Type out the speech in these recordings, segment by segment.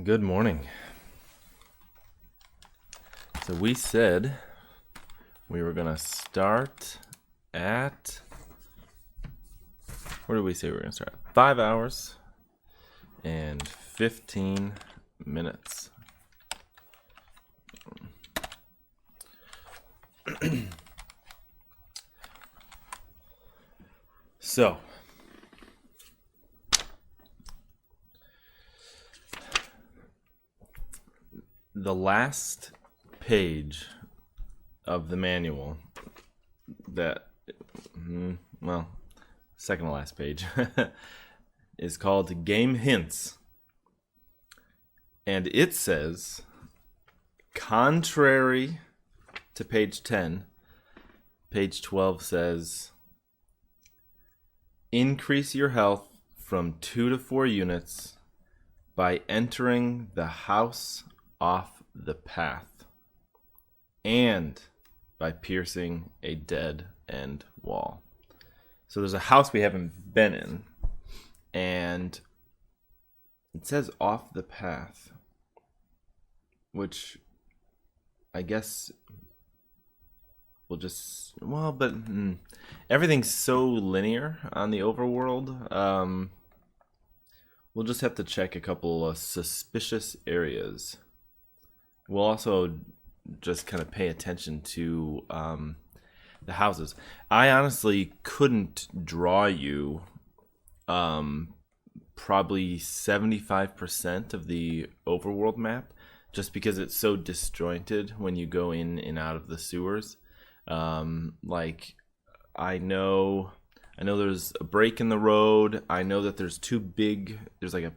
Good morning. So we said we were gonna start at, where did we say we were gonna start? 5 hours and 15 minutes. So the last page of the manual second to last page is called Game Hints. And it says, contrary to page 10, page 12 says, increase your health from 2 to 4 units by entering the house off the path and by piercing a dead end wall. So there's a house we haven't been in, and it says off the path, which I guess we'll just, everything's so linear on the overworld. We'll just have to check a couple of suspicious areas. We'll also just kind of pay attention to the houses. I honestly couldn't draw you probably 75% of the overworld map, just because it's so disjointed when you go in and out of the sewers. Like, I know there's a break in the road. I know that there's like a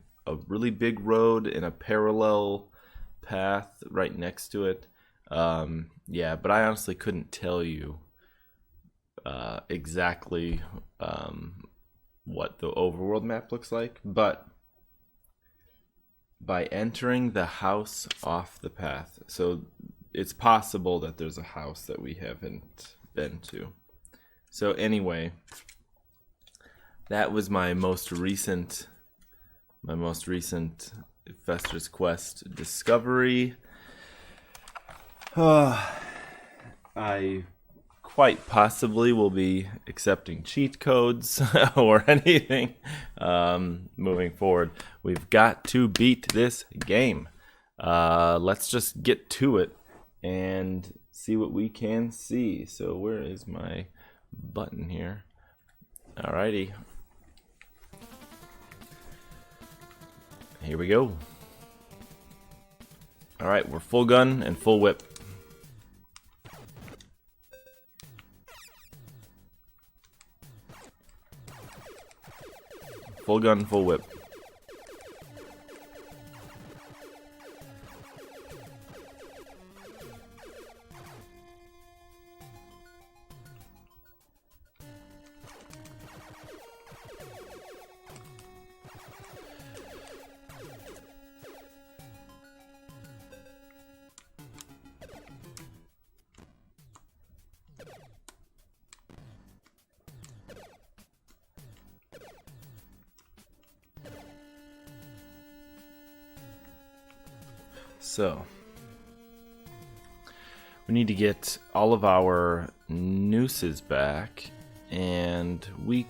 really big road and a parallel path right next to it. But I honestly couldn't tell you exactly what the overworld map looks like, but by entering the house off the path, so it's possible that there's a house that we haven't been to. So anyway, that was my most recent Fester's Quest discovery. I quite possibly will be accepting cheat codes or anything moving forward. We've got to beat this game. Let's just get to it and see what we can see. So where is my button here? Alrighty. Here we go. Alright, we're full gun and full whip. Full gun, full whip. So, we need to get all of our nooses back, and we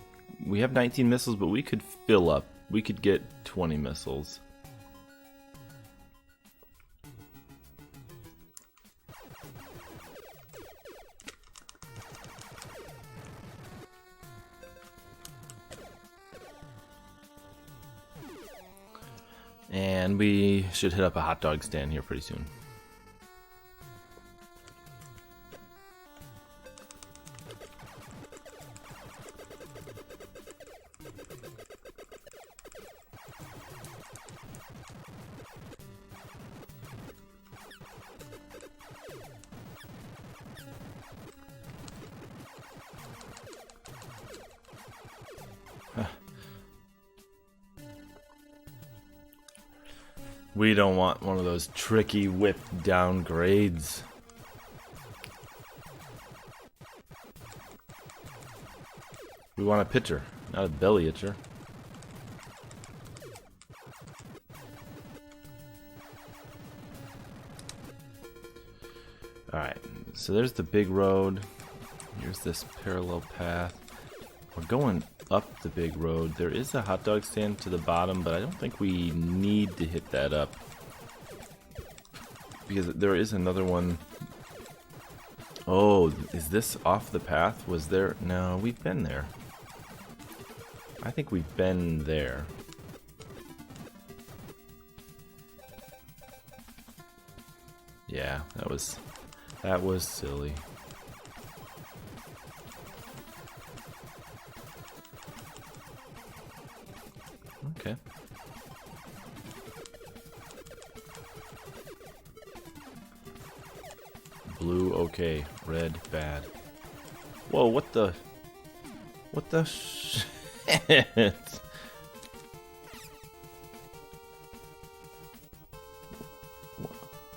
have 19 missiles, but we could fill up. We could get 20 missiles. And we should hit up a hot dog stand here pretty soon. We don't want one of those tricky whip downgrades. We want a pitcher, not a belly itcher. So there's the big road. Here's this parallel path. We're going up the big road. There is a hot dog stand to the bottom, but I don't think we need to hit that up. Because there is another one. Oh, is this off the path? Was there? No, we've been there. I think we've been there. Yeah, that was silly. Okay. Blue, okay. Red, bad. Whoa, what the shit?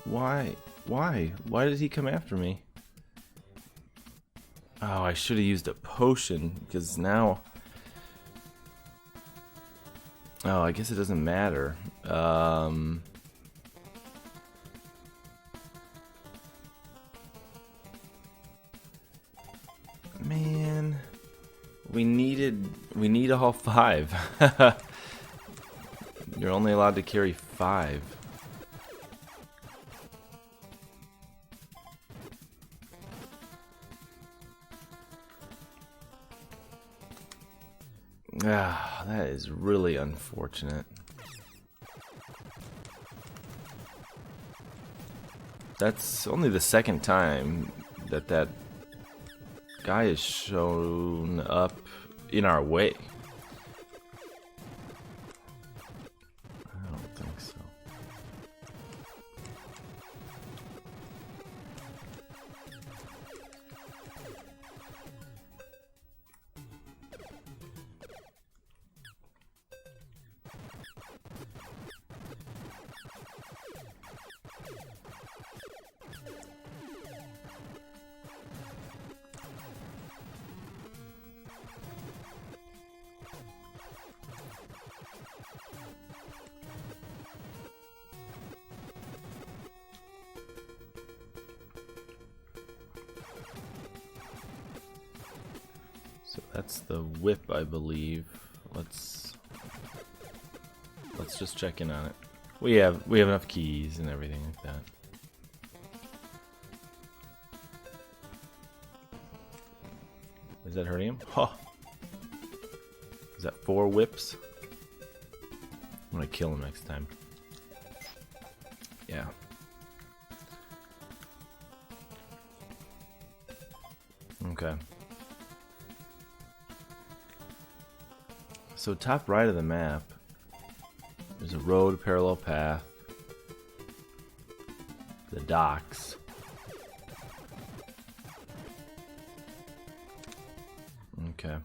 Why? Why did he come after me? Oh, I should have used a potion, because now... Oh, I guess it doesn't matter. Man, we need all 5. You're only allowed to carry 5. Ah, that is really unfortunate. That's only the second time that guy has shown up in our way. I don't think so. So that's the whip, I believe. Let's just check in on it. We have enough keys and everything like that. Is that hurting him? Huh. Is that 4 whips? I'm gonna kill him next time. Yeah. Okay. So top right of the map, there's a road, parallel path, the docks. Okay.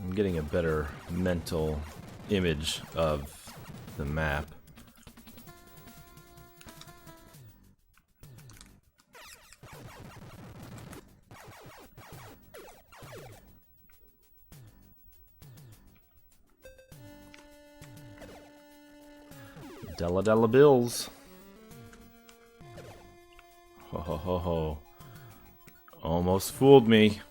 I'm getting a better mental image of the map. Della bills. Ho ho ho ho. Almost fooled me.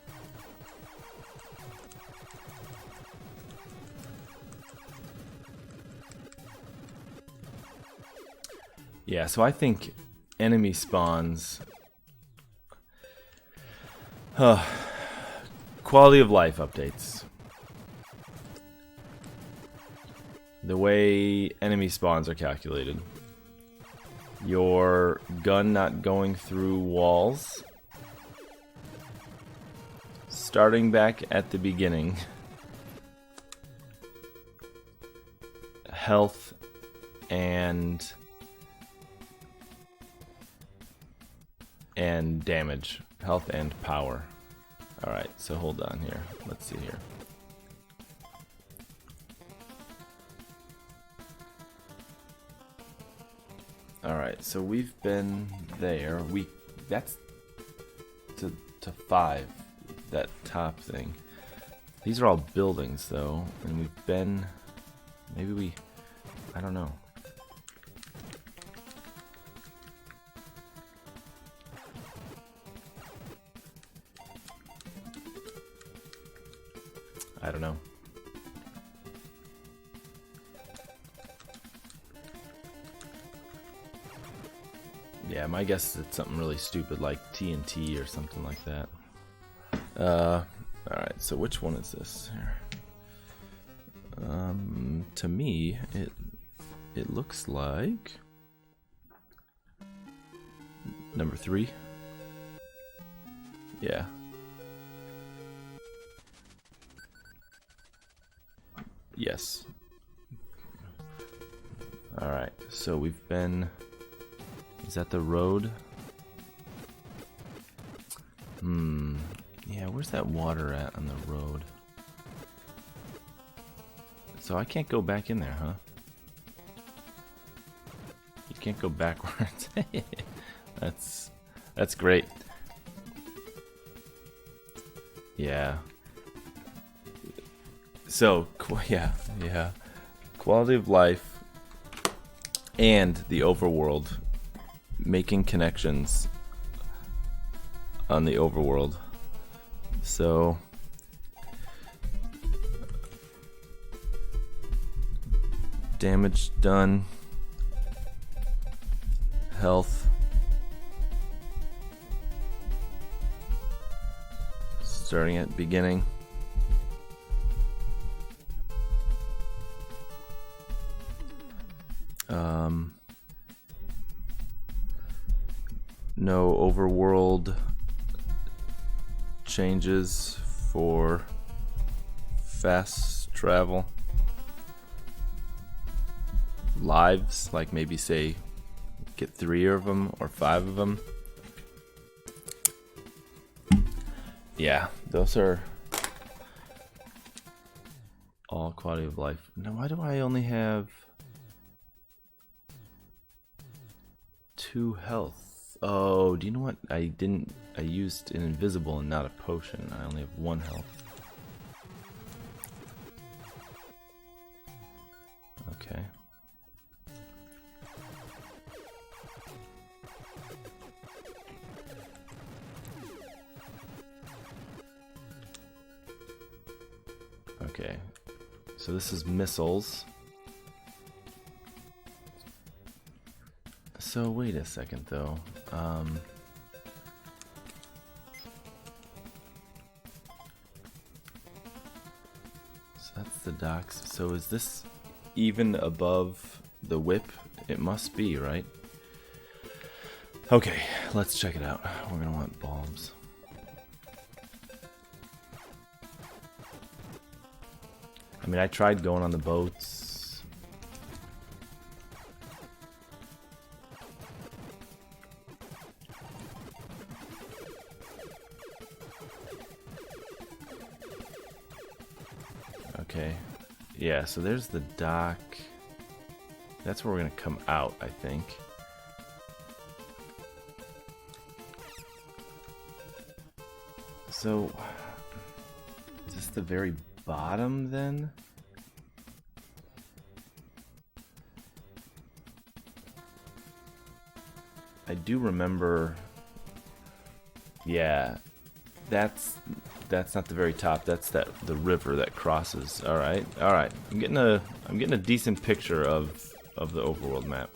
Yeah, so I think enemy spawns, quality of life updates. The way enemy spawns are calculated. Your gun not going through walls. Starting back at the beginning. Health and damage. Health and power. Alright, so hold on here. Let's see here. Alright, so we've been there. That's to 5, that top thing. These are all buildings though, and we've been, I don't know. I don't know. Yeah, my guess is it's something really stupid like TNT or something like that. Alright, so which one is this here? To me, it looks like number 3. Yeah. Yes. Alright, so we've been... Is that the road? Yeah, where's that water at on the road? So I can't go back in there, huh? You can't go backwards. That's great. Yeah. So, yeah. Quality of life and the overworld. Making connections on the overworld. So damage done, health, starting at beginning. No overworld changes for fast travel. Lives, like maybe say get 3 of them or 5 of them. Yeah, those are all quality of life. Now why do I only have 2 health? Oh, do you know what? I used an invisible and not a potion. I only have 1 health. Okay. Okay. So this is missiles. So wait a second though. So that's the docks. So is this even above the whip? It must be, right? Okay, let's check it out. We're gonna want bulbs. I mean, I tried going on the boats. Okay, yeah, so there's the dock. That's where we're gonna come out, I think. So, is this the very bottom then? I do remember. Yeah, that's not the very top. That's the river that crosses. All right. I'm getting a decent picture of the overworld map.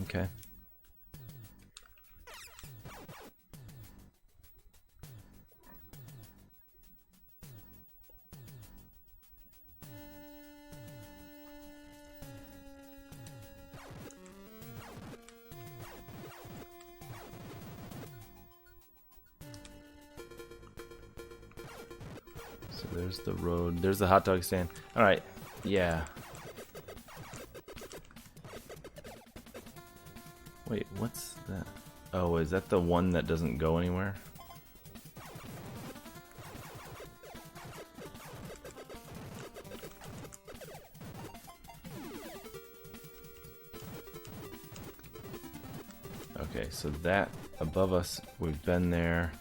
Okay. So there's the road. There's the hot dog stand. All right. Yeah. Wait, what's that? Oh, is that the one that doesn't go anywhere? Okay, so that above us, we've been there.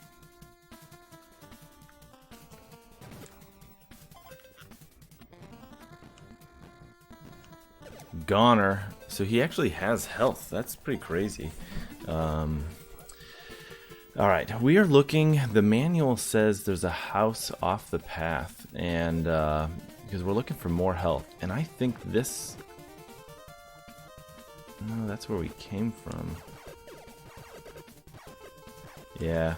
Goner. So he actually has health. That's pretty crazy. Alright, we are looking. The manual says there's a house off the path, and because we're looking for more health. And I think this... No, that's where we came from. Yeah,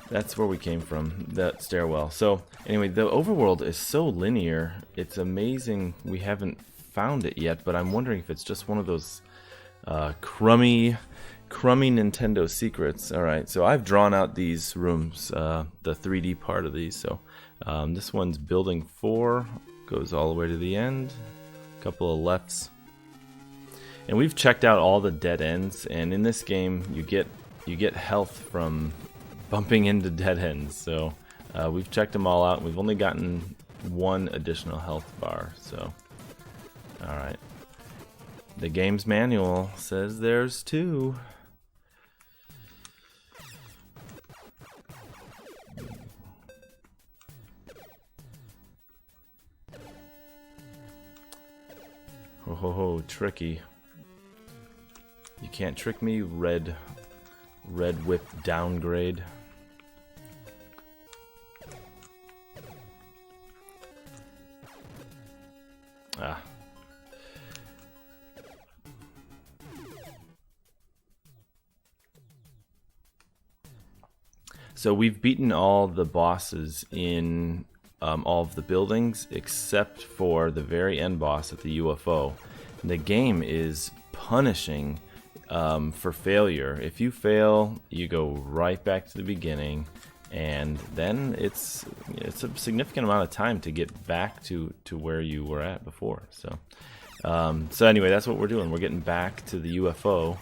that's where we came from, that stairwell. So, anyway, the overworld is so linear. It's amazing we haven't found it yet, but I'm wondering if it's just one of those crummy Nintendo secrets. Alright, so I've drawn out these rooms, the 3D part of these. So, this one's building 4, goes all the way to the end. A couple of lefts. And we've checked out all the dead ends, and in this game you get health from bumping into dead ends. So we've checked them all out. We've only gotten 1 additional health bar. So, all right. The game's manual says there's 2. Ho ho ho! Tricky. You can't trick me, red whip downgrade. Ah. So we've beaten all the bosses in all of the buildings except for the very end boss at the UFO. The game is punishing for failure. If you fail, you go right back to the beginning, and then it's a significant amount of time to get back to where you were at before. So so anyway, that's what we're doing. We're getting back to the UFO.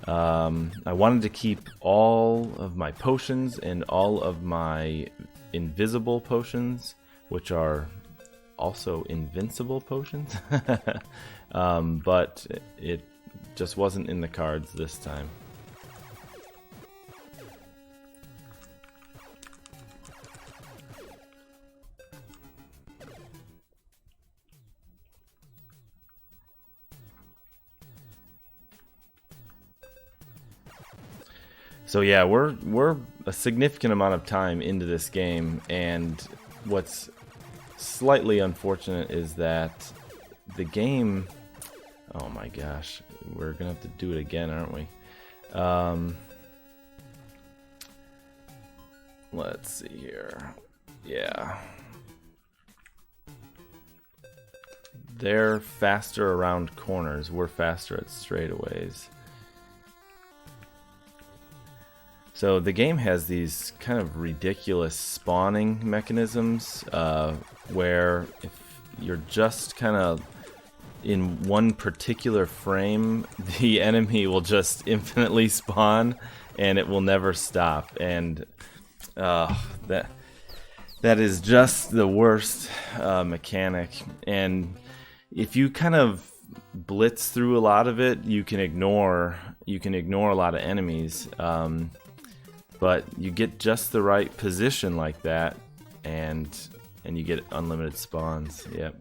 I wanted to keep all of my potions and all of my invisible potions, which are also invincible potions, but it just wasn't in the cards this time. So yeah, we're a significant amount of time into this game, and what's slightly unfortunate is that the game... Oh my gosh, we're gonna have to do it again, aren't we? Let's see here. Yeah. They're faster around corners. We're faster at straightaways. So the game has these kind of ridiculous spawning mechanisms where if you're just kind of in one particular frame, the enemy will just infinitely spawn and it will never stop. And that is just the worst mechanic. And if you kind of blitz through a lot of it, you can ignore a lot of enemies. But you get just the right position like that, and you get unlimited spawns. Yep.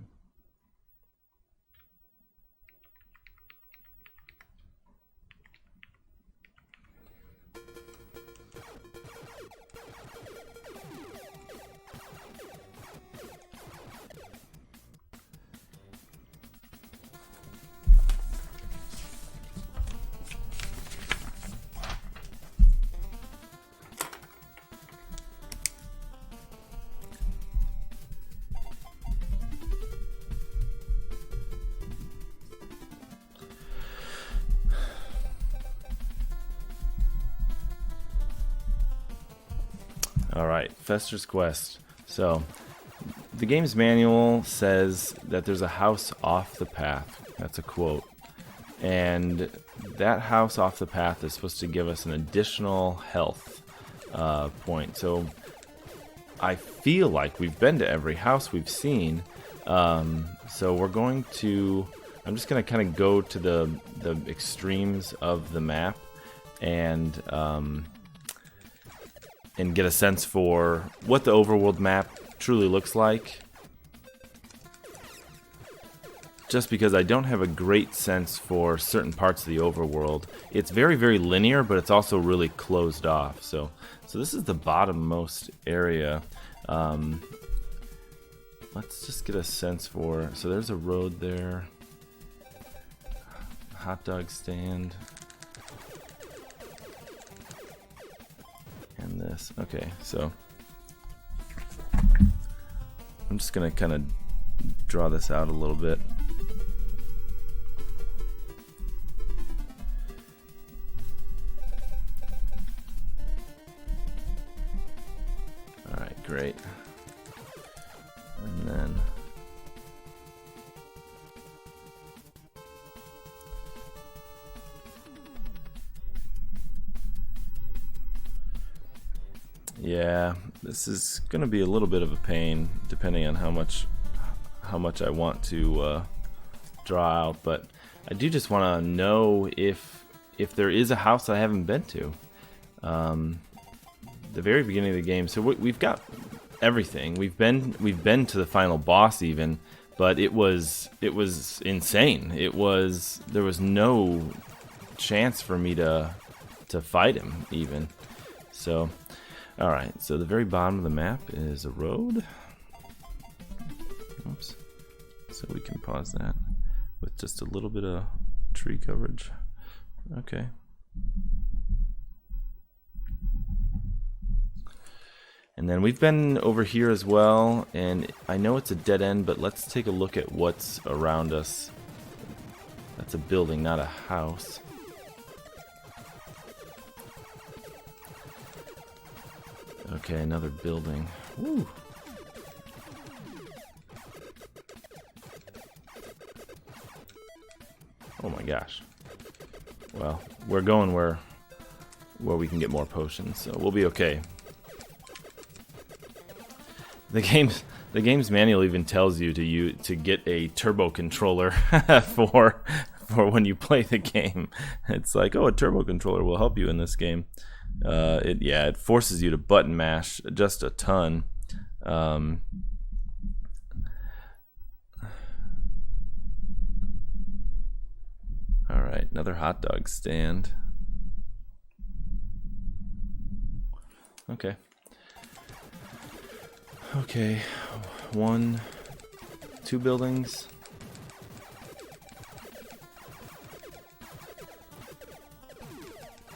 Alright, Fester's Quest. So, the game's manual says that there's a house off the path. That's a quote. And that house off the path is supposed to give us an additional health point. So, I feel like we've been to every house we've seen. So we're going to... I'm just going to kind of go to the extremes of the map and get a sense for what the overworld map truly looks like. Just because I don't have a great sense for certain parts of the overworld. It's very, very linear, but it's also really closed off. So this is the bottommost area. Let's just get a sense for... So there's a road there. Hot dog stand. And this. Okay, so... I'm just going to kind of draw this out a little bit. Alright, great. And then... yeah, this is going to be a little bit of a pain depending on how much I want to draw out, but I do just want to know if there is a house I haven't been to. The very beginning of the game, so we've got everything. We've been to the final boss even, but it was insane. There was no chance for me to fight him even. So, all right. So the very bottom of the map is a road. Oops. So we can pause that with just a little bit of tree coverage. Okay. And then we've been over here as well, and I know it's a dead end, but let's take a look at what's around us. That's a building, not a house. Okay, another building. Woo. Oh my gosh. Well, we're going where we can get more potions, so we'll be okay. The game's manual even tells you to get a turbo controller for when you play the game. It's like, oh, a turbo controller will help you in this game. It forces you to button mash just a ton. All right, another hot dog stand. Okay. Okay, 1, 2 buildings.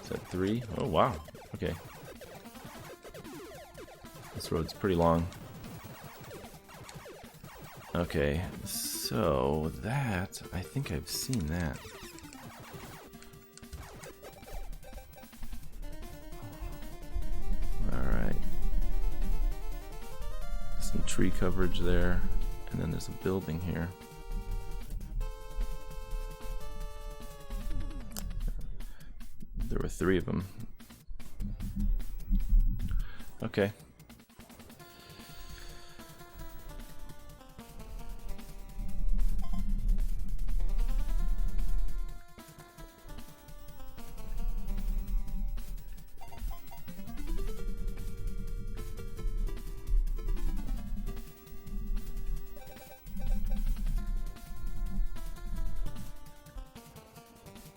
Is that 3? Oh wow, okay. This road's pretty long. Okay, so that, I think I've seen that. Alright. Some tree coverage there, and then there's a building here. There were 3 of them. Okay.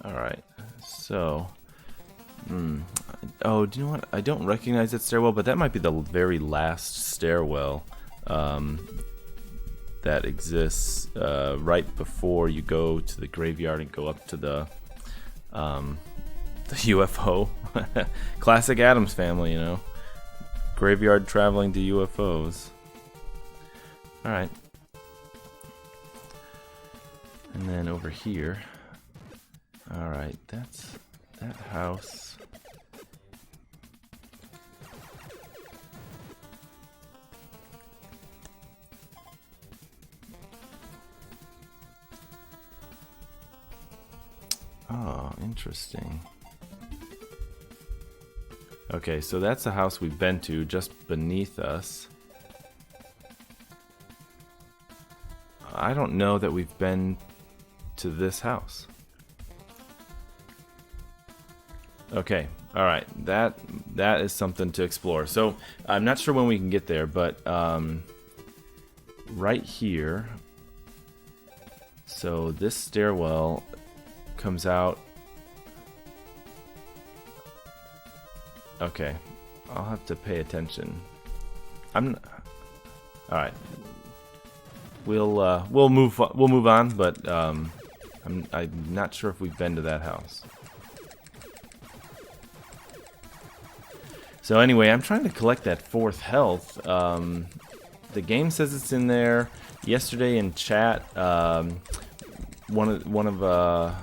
Alright, so... Oh, do you know what? I don't recognize that stairwell, but that might be the very last stairwell that exists right before you go to the graveyard and go up to the UFO. Classic Addams Family, you know. Graveyard traveling to UFOs. Alright. And then over here... Alright, that's that house. Oh, interesting. Okay, so that's the house we've been to, just beneath us. I don't know that we've been to this house. Okay, all right. That is something to explore. So I'm not sure when we can get there, but right here. So this stairwell comes out. Okay, I'll have to pay attention. All right. We'll move on, but I'm not sure if we've been to that house. So anyway, I'm trying to collect that 4th health. The game says it's in there. Yesterday in chat, one of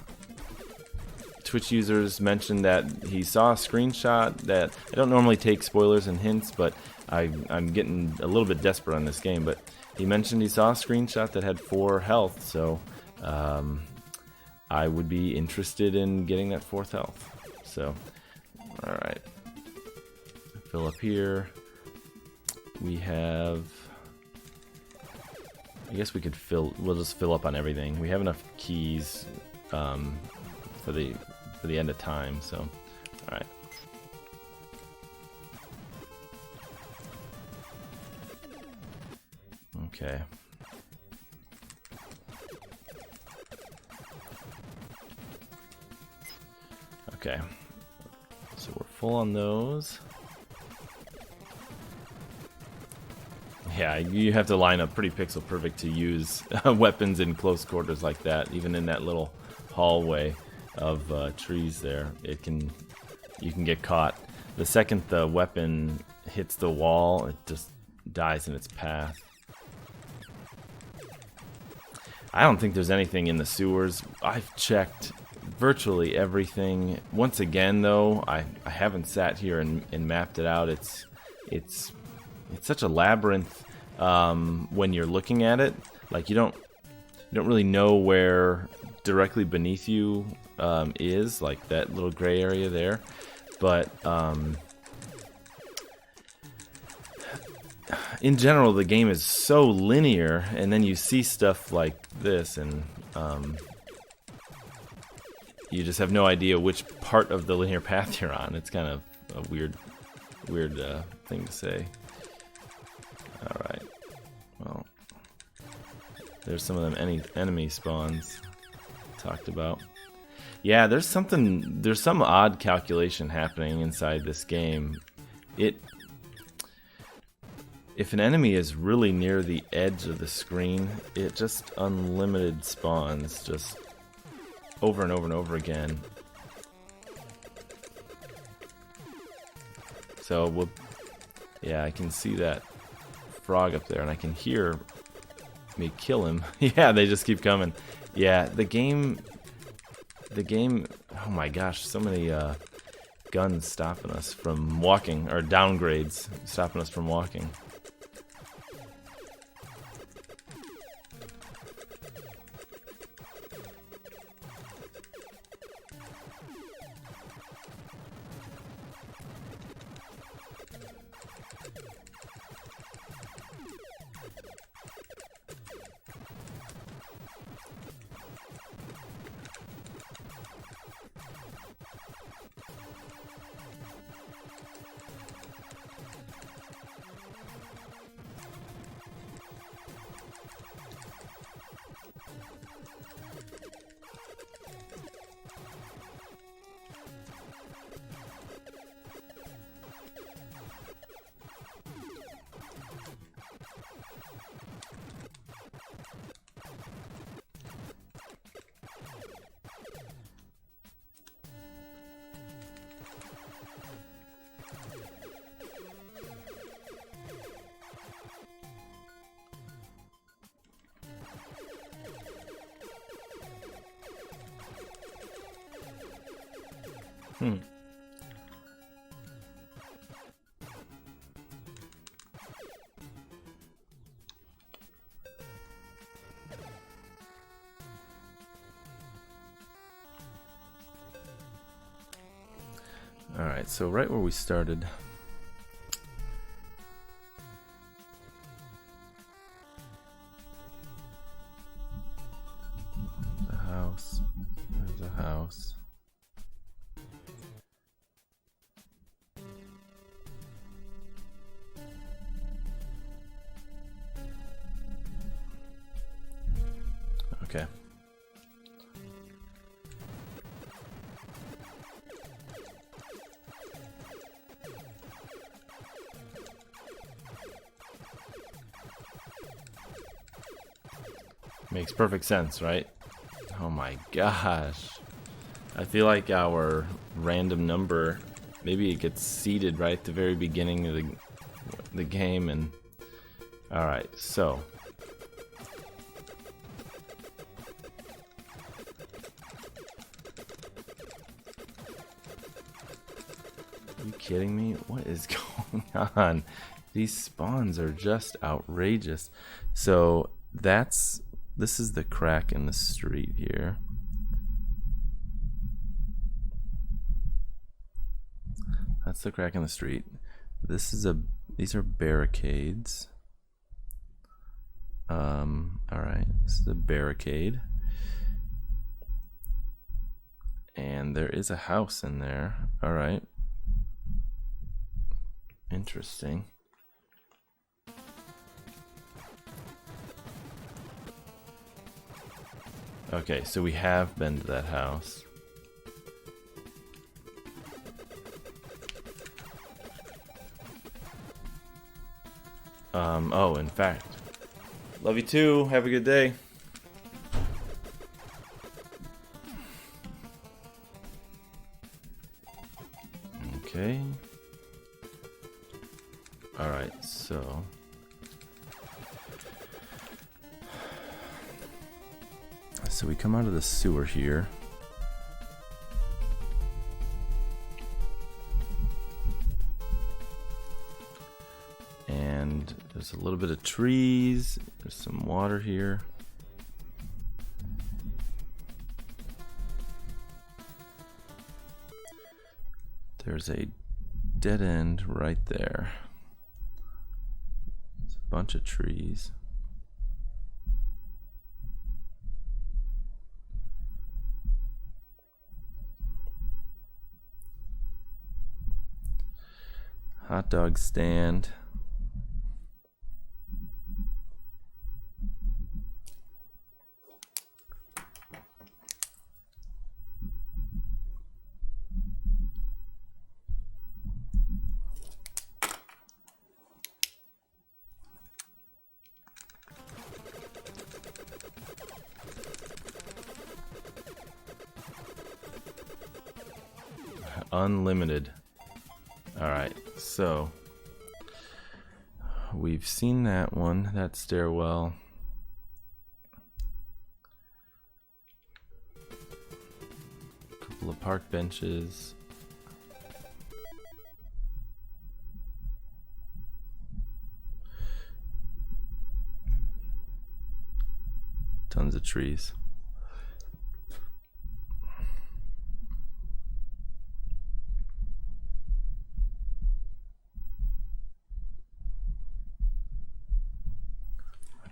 Twitch users mentioned that he saw a screenshot that I don't normally take spoilers and hints, but I'm getting a little bit desperate on this game. But he mentioned he saw a screenshot that had 4 health, so I would be interested in getting that 4th health. So, all right. Fill up here. We have. I guess we could we'll just fill up on everything. We have enough keys for the end of time, so all right. Okay. Okay. So we're full on those. Yeah, you have to line up pretty pixel perfect to use weapons in close quarters like that. Even in that little hallway of trees there, you can get caught. The second the weapon hits the wall, it just dies in its path. I don't think there's anything in the sewers. I've checked virtually everything. Once again, though, I haven't sat here and mapped it out. It's such a labyrinth when you're looking at it. Like you don't really know where directly beneath you is, like that little gray area there. But in general, the game is so linear, and then you see stuff like this, and you just have no idea which part of the linear path you're on. It's kind of a weird thing to say. Alright, well, there's some of them enemy spawns talked about. Yeah, there's some odd calculation happening inside this game. If an enemy is really near the edge of the screen, it just unlimited spawns, just over and over and over again. So, yeah, I can see that frog up there, and I can hear me kill him. Yeah, they just keep coming. Yeah, the game, oh my gosh, so many guns stopping us from walking, or downgrades stopping us from walking. Alright, so right where we started. The house. There's a house. Okay. Makes perfect sense, right? Oh my gosh. I feel like our random number, maybe it gets seeded right at the very beginning of the game. And alright, so are you kidding me? What is going on? These spawns are just outrageous. So this is the crack in the street here. That's the crack in the street. These are barricades. Alright, this is a barricade. And there is a house in there. Alright. Interesting. Okay, so we have been to that house. Oh, in fact. Love you too. Have a good day. Okay. Alright, so we come out of the sewer here. And there's a little bit of trees. There's some water here. There's a dead end right there. There's a bunch of trees. Hot dog stand. Unlimited. Alright, so we've seen that one, that stairwell. A couple of park benches. Tons of trees.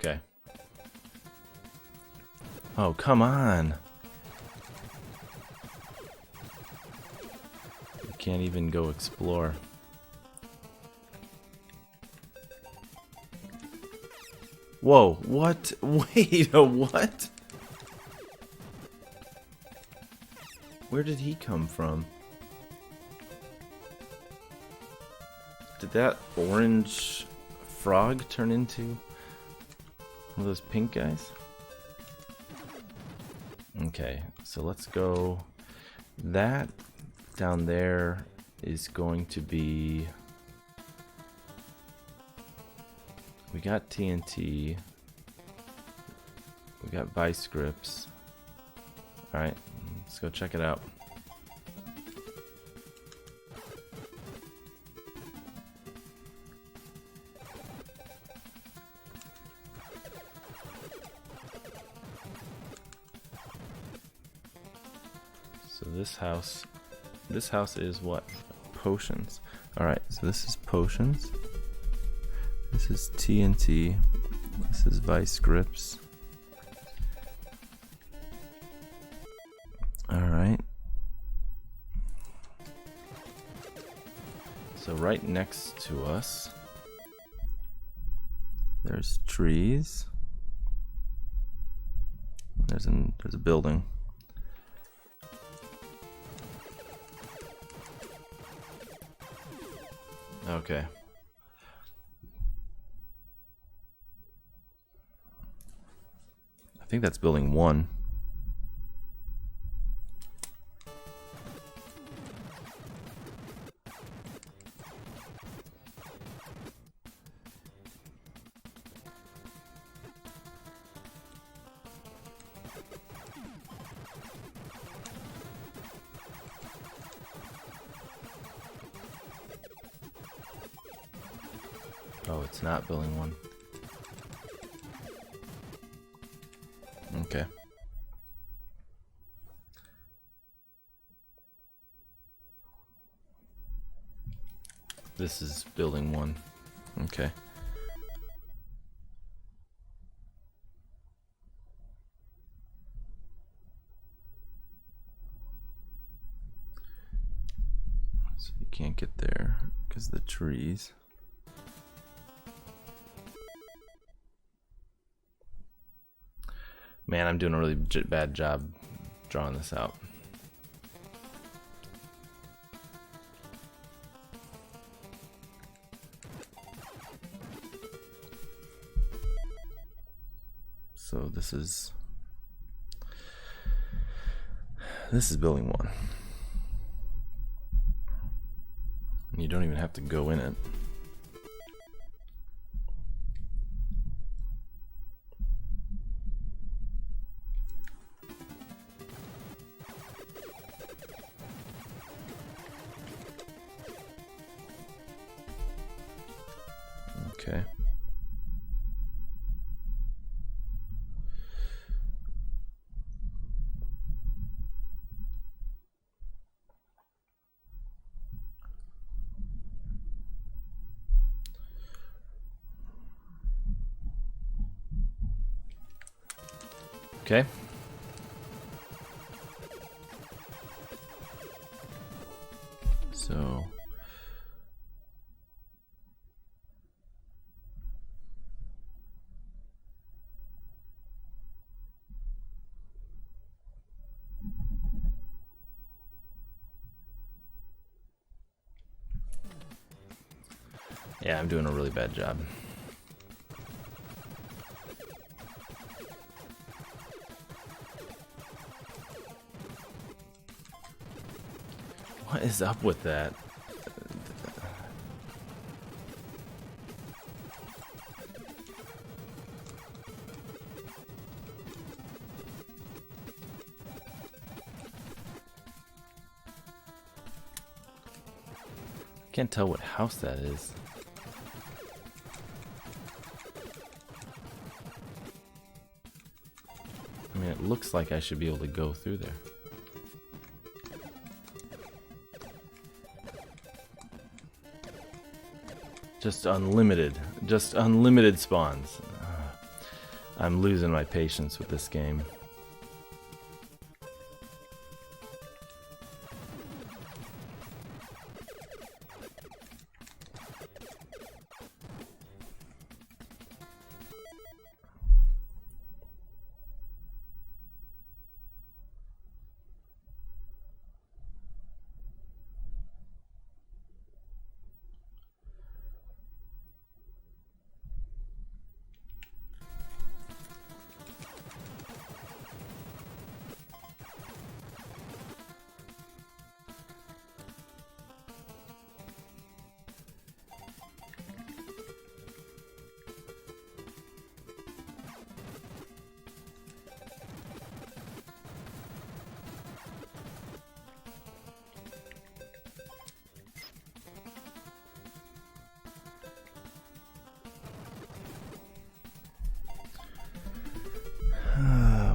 Okay. Oh, come on. You can't even go explore. Whoa, what? Wait, what? Where did he come from? Did that orange frog turn into one of those pink guys? Okay, so let's go. That down there is going to be... We got TNT. We got vice grips. Alright, let's go check it out. So this house is what? Potions. Alright, so this is potions. This is TNT. This is vice grips. Alright. So right next to us, there's trees. There's a building. Okay. I think that's building 1. Oh, it's not building 1. Okay. This is building 1. Okay. So you can't get there because of the trees. Man, I'm doing a really bad job drawing this out. So this is building 1. And you don't even have to go in it. Okay. Okay. So yeah, I'm doing a really bad job. What is up with that? Can't tell what house that is. I mean, it looks like I should be able to go through there. Just unlimited spawns. I'm losing my patience with this game.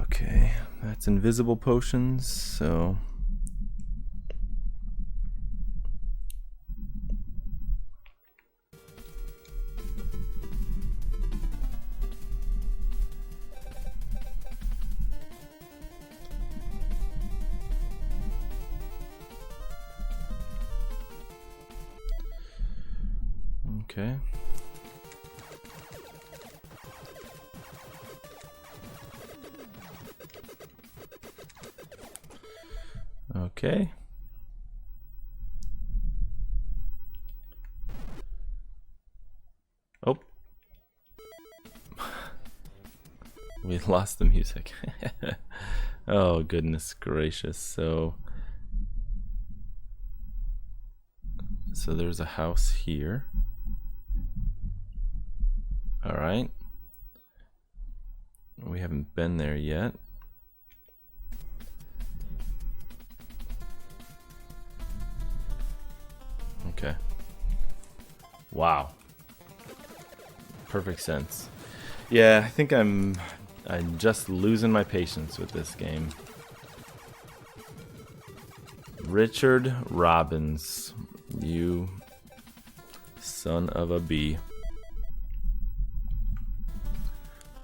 Okay, that's invisible potions, so okay. Okay. Oh. We lost the music. Oh, goodness gracious. So there's a house here. All right. We haven't been there yet. Okay. Wow. Perfect sense. Yeah, I think I'm just losing my patience with this game. Richard Robbins, you son of a bee.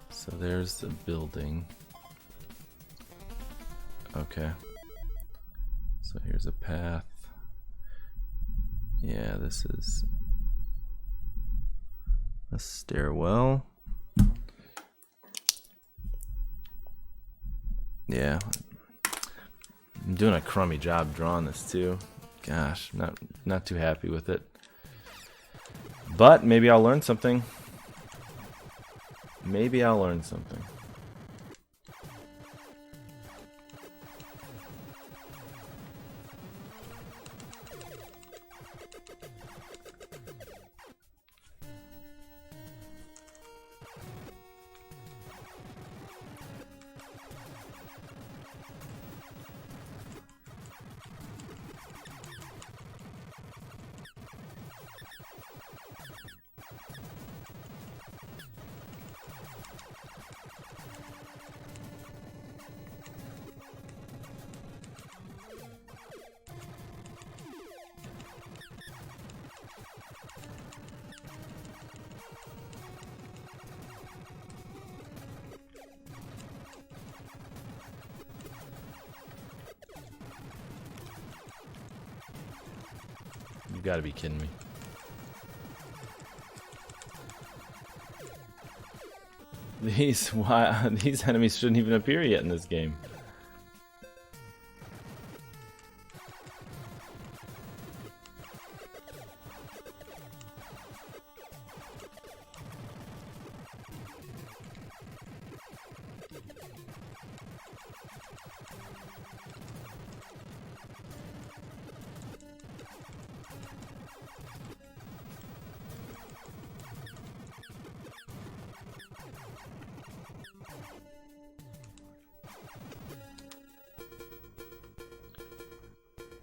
So there's the building. Okay. So here's a path. Yeah, this is a stairwell. Yeah. I'm doing a crummy job drawing this too. Gosh, not too happy with it. But maybe I'll learn something. Maybe I'll learn something. You've got to be kidding me. These enemies shouldn't even appear yet in this game.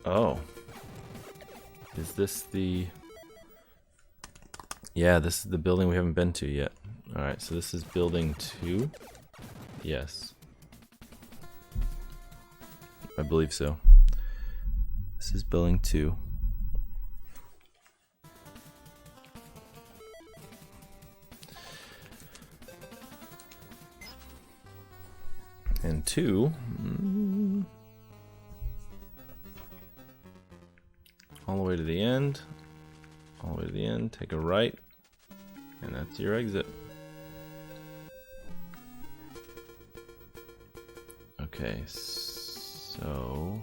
Oh. Is this the... Yeah, this is the building we haven't been to yet. Alright, so this is building 2? Yes. I believe so. This is building 2. And 2... all the way to the end, all the way to the end, take a right, and that's your exit. Okay, so...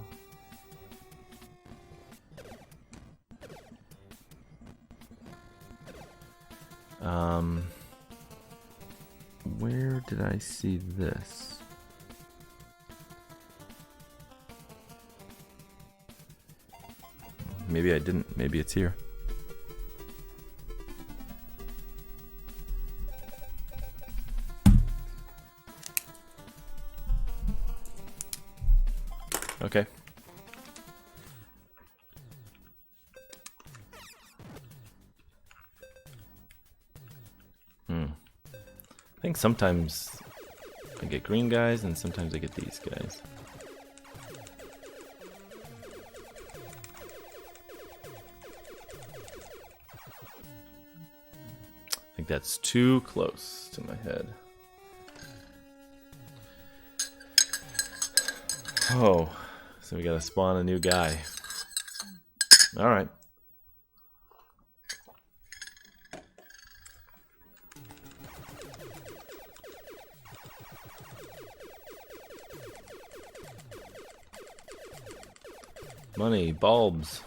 where did I see this? Maybe I didn't. Maybe it's here. Okay. I think sometimes I get green guys and sometimes I get these guys. I think that's too close to my head. Oh, so we gotta spawn a new guy. Alright. Money, bulbs.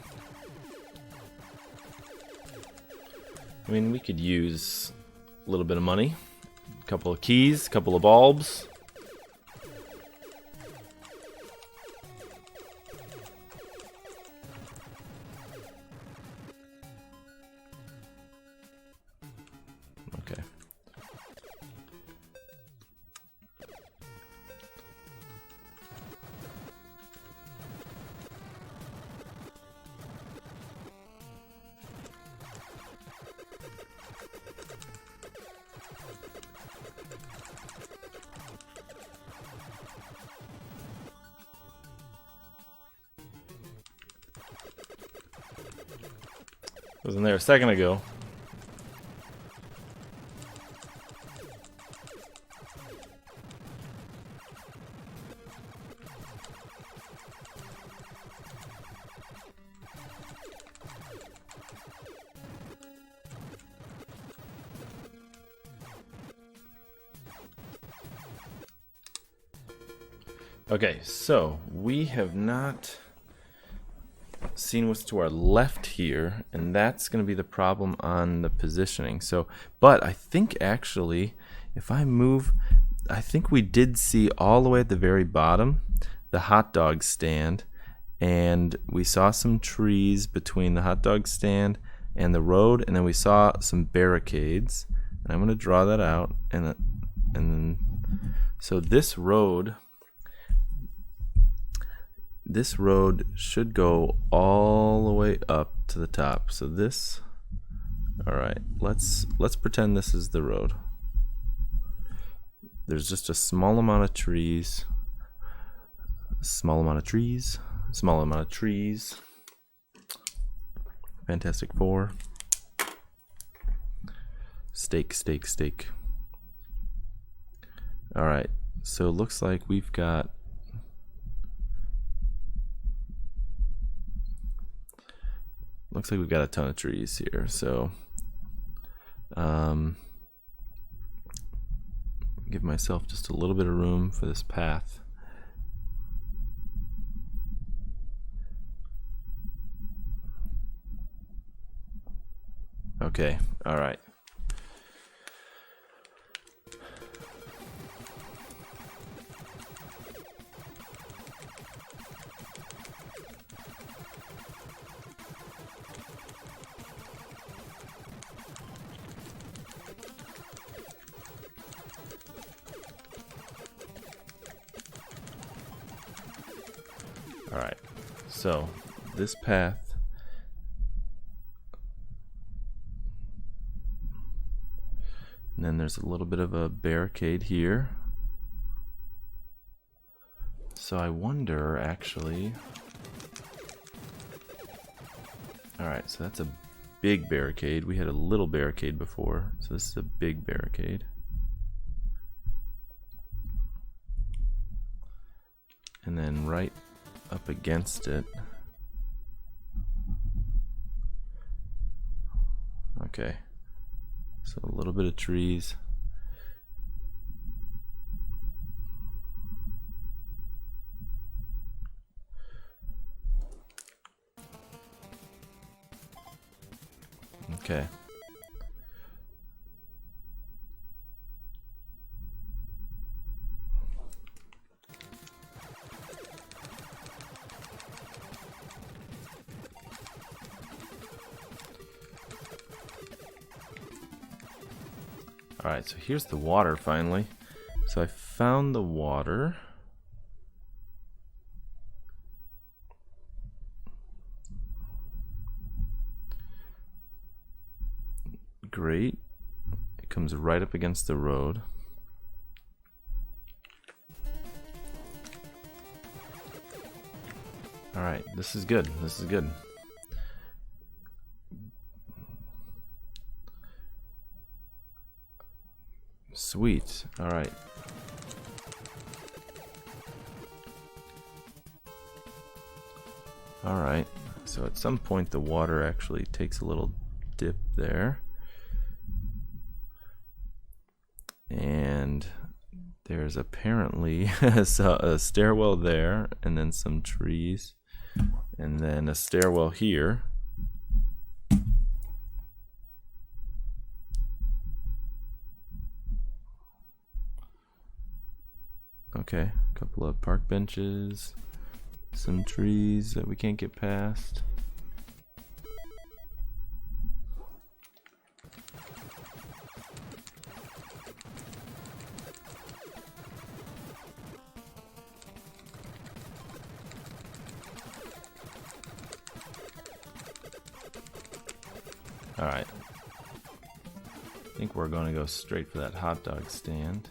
I mean, we could use a little bit of money. A couple of keys, a couple of bulbs. Okay. Wasn't there a second ago. Okay, so we have not seen what's to our left here, and that's going to be the problem on the positioning. So, but I think actually, if I move, I think we did see all the way at the very bottom the hot dog stand, and we saw some trees between the hot dog stand and the road, and then we saw some barricades. And I'm going to draw that out, and then so this road should go all the way up to the top. So this, all right, let's pretend this is the road. There's just a small amount of trees, Fantastic Four. Steak. All right, so it looks like we've got a ton of trees here, so give myself just a little bit of room for this path. Okay, all right. Alright, so this path, and then there's a little bit of a barricade here. So I wonder, actually, alright, so that's a big barricade. We had a little barricade before, so this is a big barricade. And then right up against it. Okay, so a little bit of trees. Okay. Alright, so here's the water finally. So I found the water. Great. It comes right up against the road. Alright, this is good. This is good. Sweet. Alright. Alright. So at some point the water actually takes a little dip there. And there's apparently a stairwell there, and then some trees. And then a stairwell here. Okay, a couple of park benches, some trees that we can't get past. Alright. I think we're going to go straight for that hot dog stand.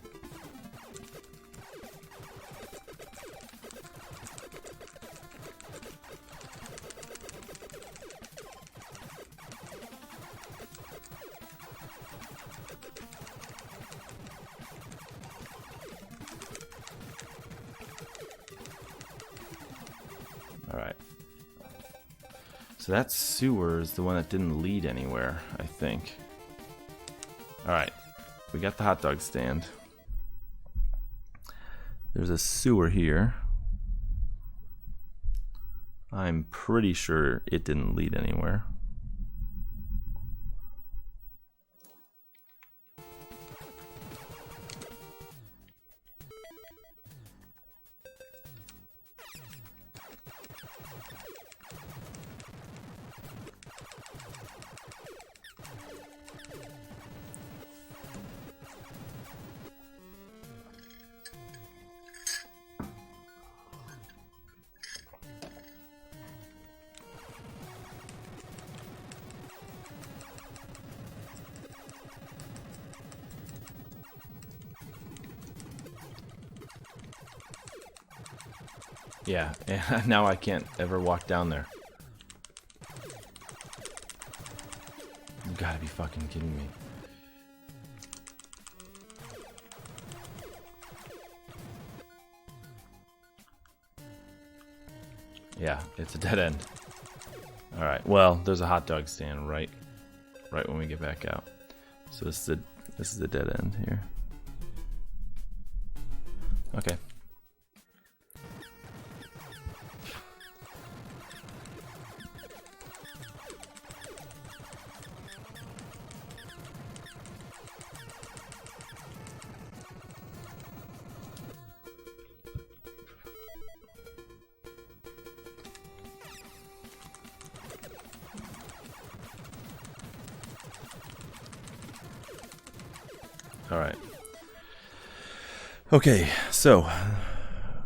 Alright. So that sewer is the one that didn't lead anywhere, I think. Alright. We got the hot dog stand. There's a sewer here. I'm pretty sure it didn't lead anywhere. Yeah, and now I can't ever walk down there. You gotta be fucking kidding me. Yeah, it's a dead end. Alright, well, there's a hot dog stand right when we get back out. So this is a dead end here. Okay. Alright. Okay, so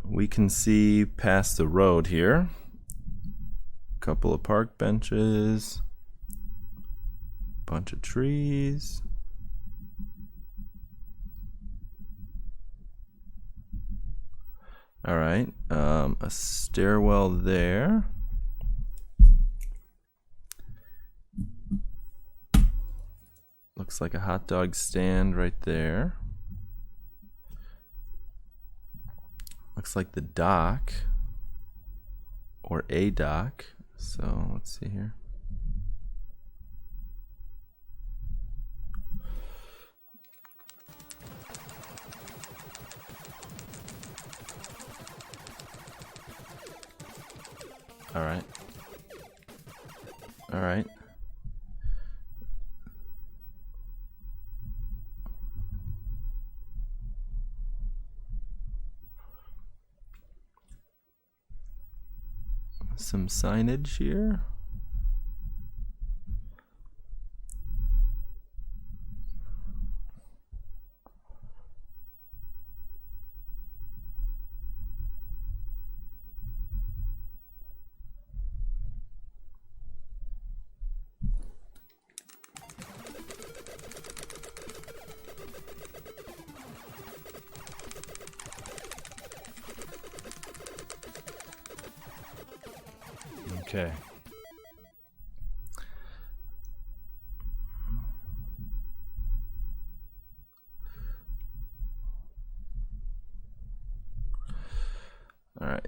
we can see past the road here. A couple of park benches. Bunch of trees. Alright, a stairwell there. Looks like a hot dog stand right there. Looks like the dock. Or a dock. So let's see here. Alright. Alright. Some signage here. Okay. All right.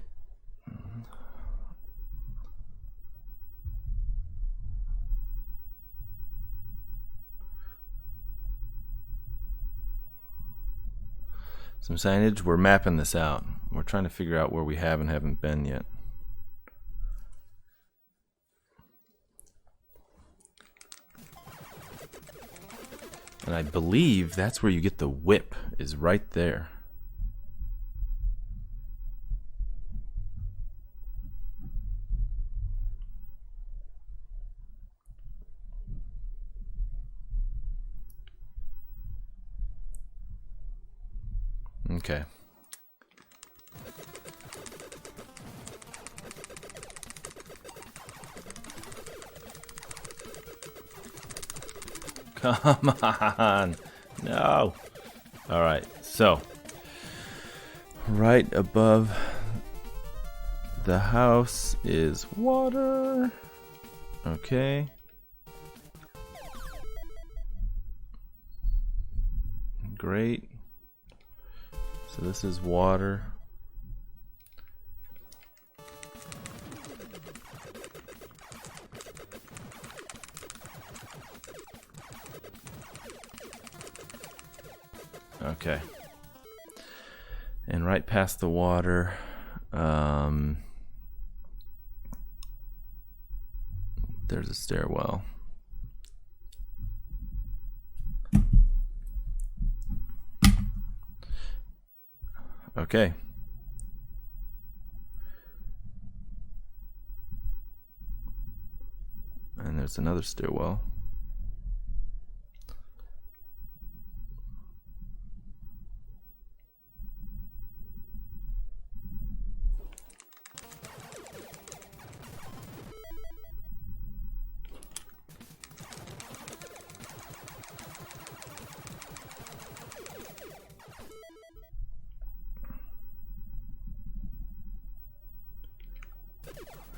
Some signage. We're mapping this out. We're trying to figure out where we have and haven't been yet. And I believe that's where you get the whip, is right there. Okay. Come on. No. All right. So, right above the house is water. Okay. Great. So this is water. Okay. And right past the water, there's a stairwell. Okay. And there's another stairwell.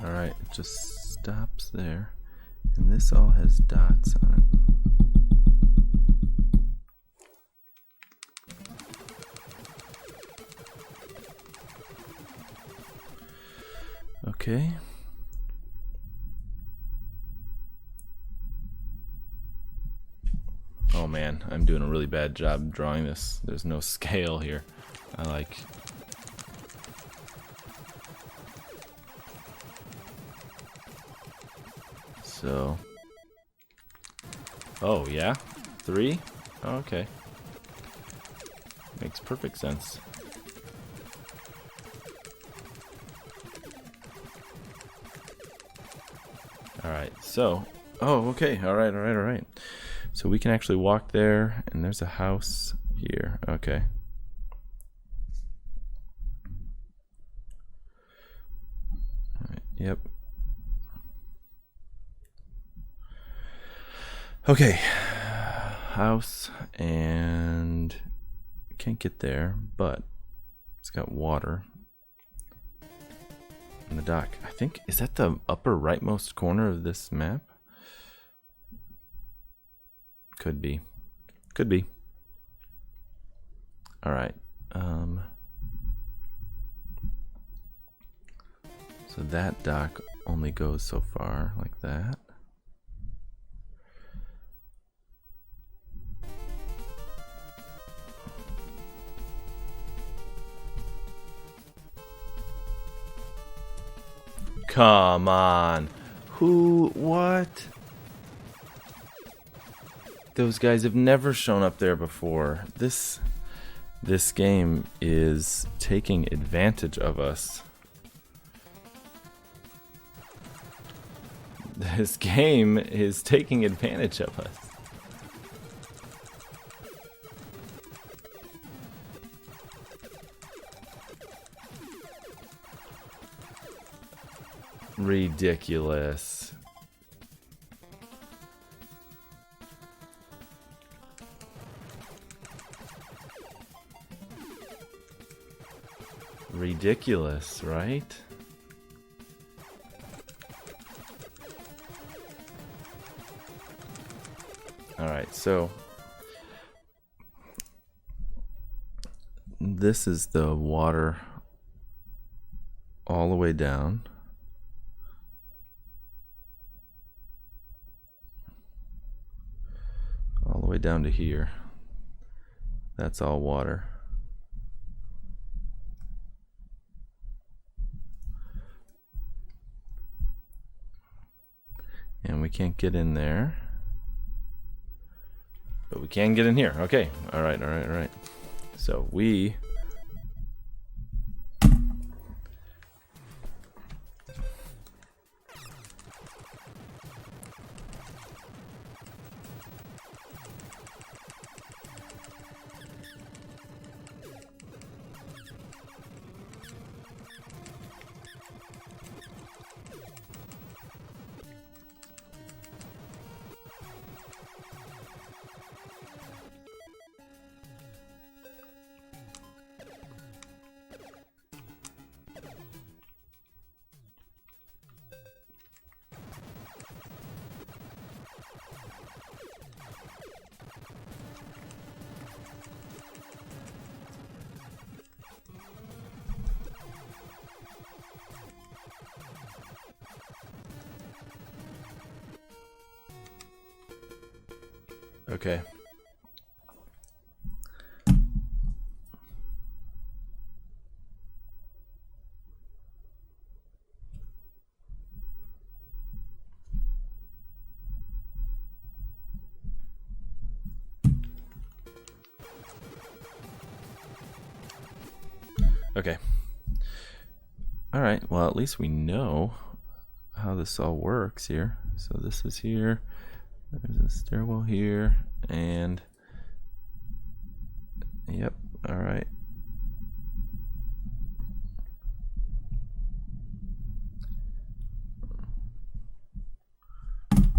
Alright, it just stops there. And this all has dots on it. Okay. Oh man, I'm doing a really bad job drawing this. There's no scale here. So. Oh yeah? 3? Oh, okay. Makes perfect sense. Alright, so. Oh, okay. Alright. So we can actually walk there, and there's a house here. Okay. Alright, yep. Okay. House, and can't get there, but it's got water. And the dock. I think, is that the upper rightmost corner of this map? Could be. Could be. Alright. So that dock only goes so far, like that. Come on. Who? What? Those guys have never shown up there before. This game is taking advantage of us. This game is taking advantage of us. Ridiculous. Ridiculous, right? Alright, so this is the water all the way down. All the way down to here. That's all water. And we can't get in there. But we we can get in here. Okay. All right. All right. All right. So we. Okay. Okay. All right. Well, at least we know how this all works here. So this is here. There's a stairwell here, and yep. All right.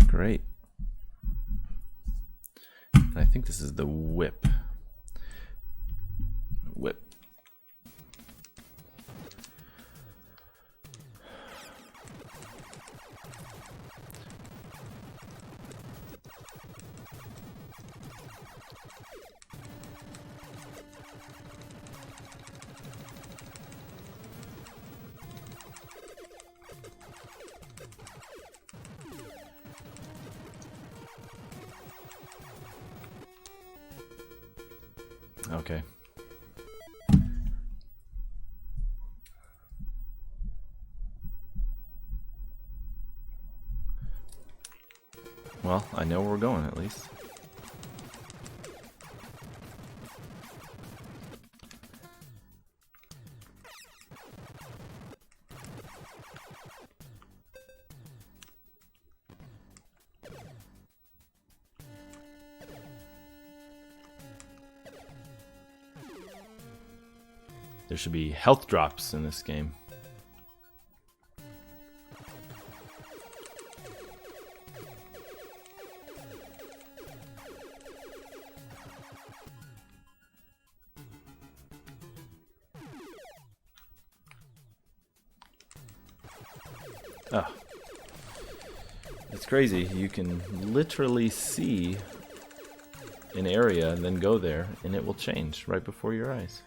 Great. And I think this is the whip. Whip. Okay. Well, I know where we're going at least. There should be health drops in this game. Oh. It's crazy. You can literally see an area and then go there, and it will change right before your eyes.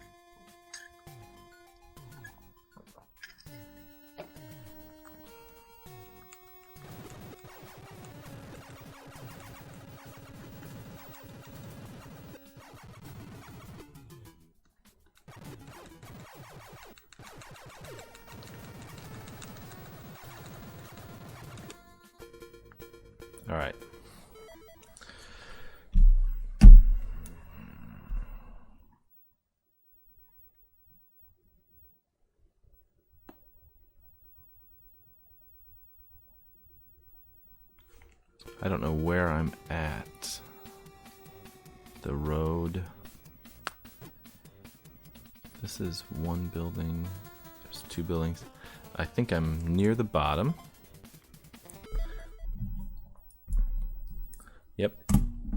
All right. I don't know where I'm at. The road. This is one building. There's two buildings. I think I'm near the bottom. Yep,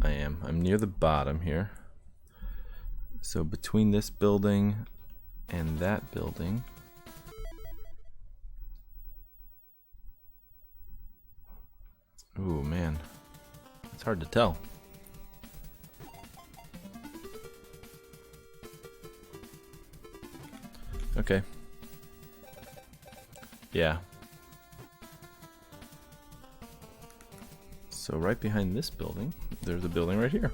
I am. I'm near the bottom here. So between this building and that building. Ooh, man. It's hard to tell. Okay. Yeah. So right behind this building, there's a building right here.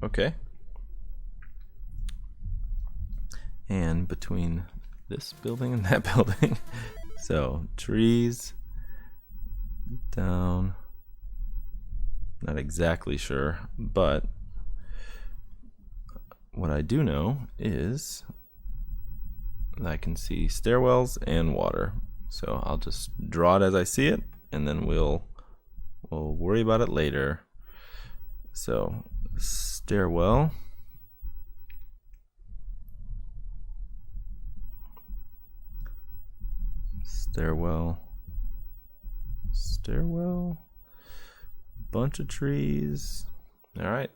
Okay. And between this building and that building, so trees down. Not exactly sure, but what I do know is I can see stairwells and water. So I'll just draw it as I see it, and then we'll worry about it later. So stairwell. Stairwell. Stairwell. Bunch of trees. All right.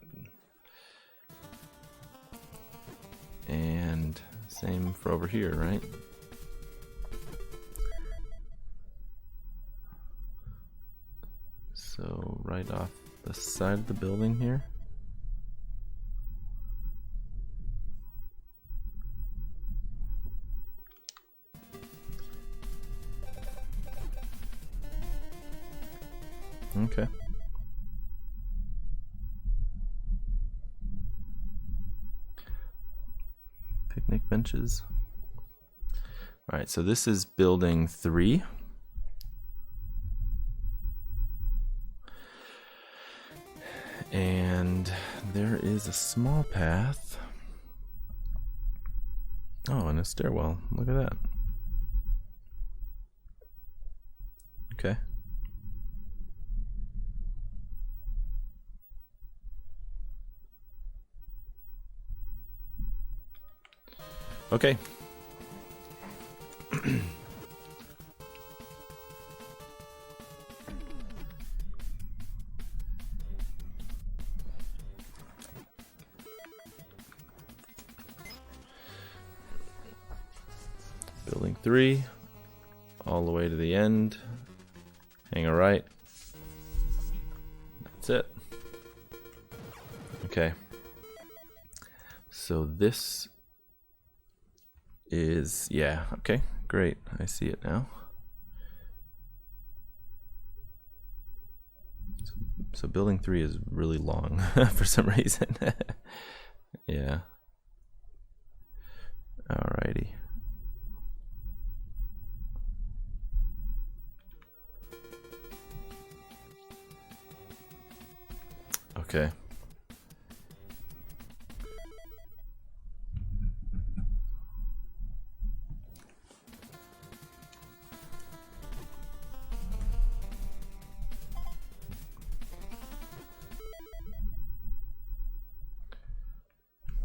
And same for over here, right? So right off the side of the building here. Okay. Picnic benches. All right, so this is building 3. And there is a small path. Oh, and a stairwell. Look at that. Okay. Okay. Building 3, all the way to the end. Hang a right. That's it. Okay. So this is, yeah, okay, great. I see it now. So building 3 is really long for some reason. Yeah. Alrighty. Okay.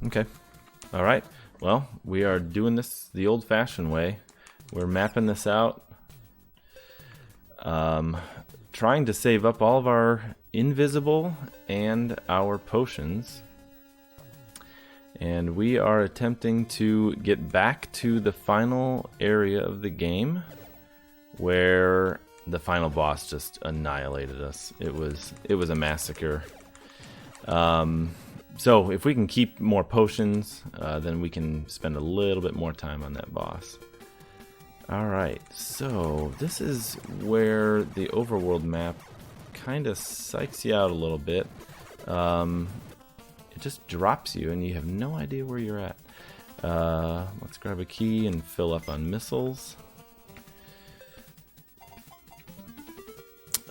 Okay. All right. Well, we are doing this the old-fashioned way. We're mapping this out. Trying to save up all of our invisible and our potions. And we are attempting to get back to the final area of the game where the final boss just annihilated us. It was a massacre. So if we can keep more potions, then we can spend a little bit more time on that boss. Alright, so this is where the overworld map kind of psychs you out a little bit. It just drops you and you have no idea where you're at. Let's grab a key and fill up on missiles.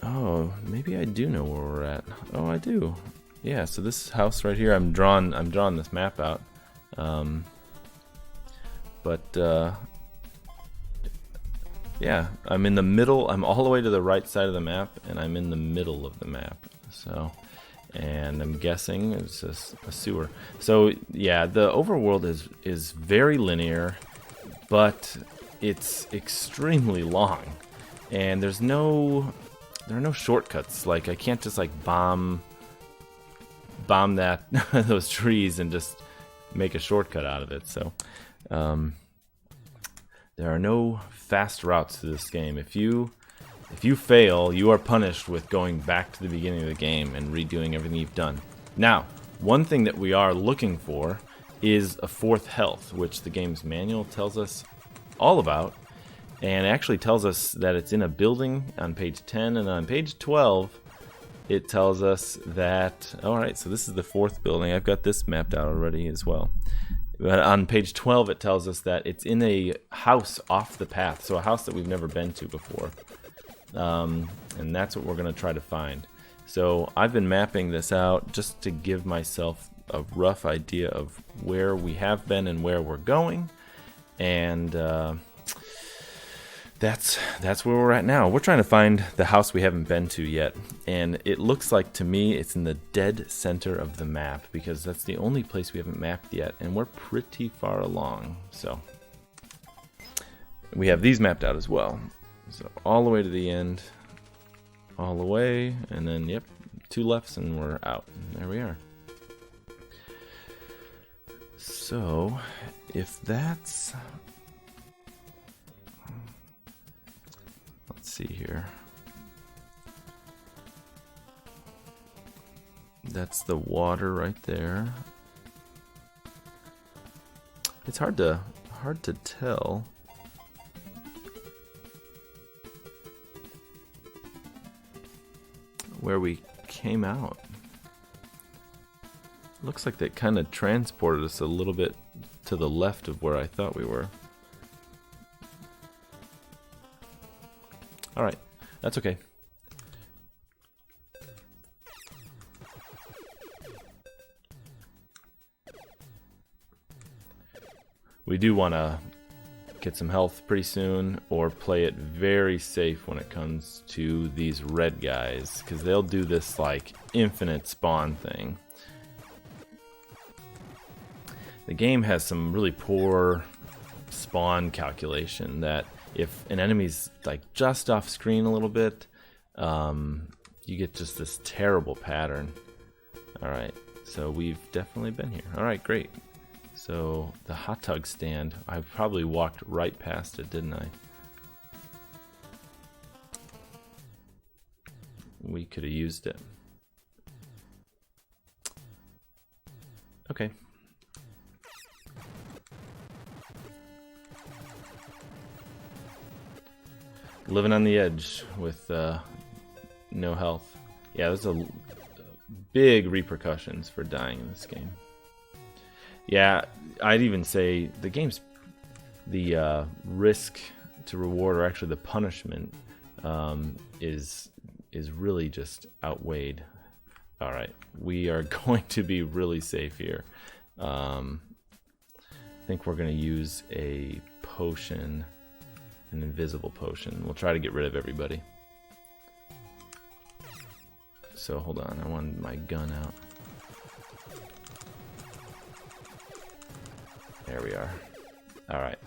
Oh, maybe I do know where we're at. Oh, I do. Yeah, so this house right here, I'm drawing this map out. Yeah, I'm in the middle. I'm all the way to the right side of the map, and I'm in the middle of the map. So, and I'm guessing it's just a sewer. So yeah, the overworld is very linear, but it's extremely long, and there are no shortcuts. Like I can't just like bomb that those trees and just make a shortcut out of it. So there are no fast routes to this game. If you fail, you are punished with going back to the beginning of the game and redoing everything you've done. Now, one thing that we are looking for is a 4th health, which the game's manual tells us all about, and actually tells us that it's in a building on page 10, and on page 12 it tells us that, alright, so this is the 4th building. I've got this mapped out already as well. But on page 12 it tells us that it's in a house off the path, so a house that we've never been to before. And that's what we're going to try to find. So I've been mapping this out just to give myself a rough idea of where we have been and where we're going, and that's where we're at now. We're trying to find the house we haven't been to yet, and it looks like to me it's in the dead center of the map, because that's the only place we haven't mapped yet, and we're pretty far along. So we have these mapped out as well. So all the way to the end, all the way, and then yep, 2 lefts and we're out. There we are. So if that's, let's see here. That's the water right there. It's hard to tell. Where we came out. Looks like that kind of transported us a little bit to the left of where I thought we were. Alright, that's okay. We do want to get some health pretty soon, or play it very safe when it comes to these red guys, because they'll do this like infinite spawn thing. The game has some really poor spawn calculation that if an enemy's like just off screen a little bit, you get just this terrible pattern. Alright, so we've definitely been here. Alright, great. So the hot dog stand, I probably walked right past it, didn't I? We could have used it. Okay. Living on the edge with no health. Yeah, there's a big repercussions for dying in this game. Yeah, I'd even say the game's risk to reward, or actually the punishment, is really just outweighed. All right, we are going to be really safe here. I think we're going to use a potion, an invisible potion. We'll try to get rid of everybody. So hold on, I want my gun out. There we are. Alright.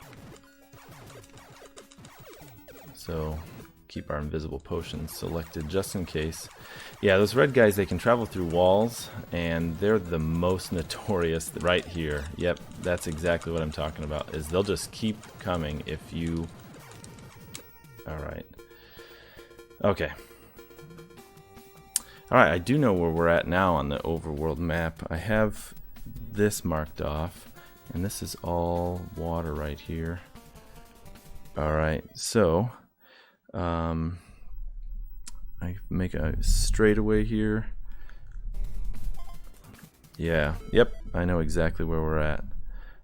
So, keep our invisible potions selected just in case. Yeah, those red guys, they can travel through walls, and they're the most notorious right here. Yep, that's exactly what I'm talking about, is they'll just keep coming if you... Alright. Okay. Alright, I do know where we're at now on the overworld map. I have this marked off. And this is all water right here. Alright, so I make a straightaway here. Yeah, yep, I know exactly where we're at.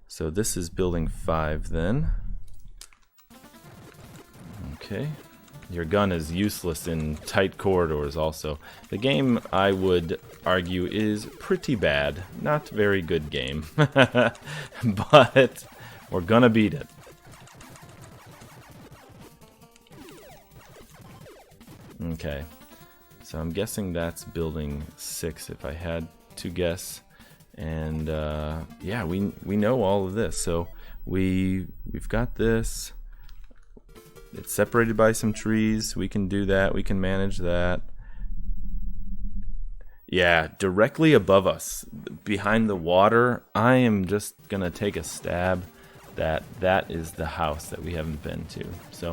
So this is building 5 then. Okay. Your gun is useless in tight corridors also. The game, I would argue, is pretty bad. Not a very good game. But we're gonna beat it. Okay. So I'm guessing that's building 6 if I had to guess. And yeah, we know all of this. So we've got this. It's separated by some trees. We can do that. We can manage that. Yeah, directly above us, behind the water, I am just going to take a stab that that is the house that we haven't been to. So,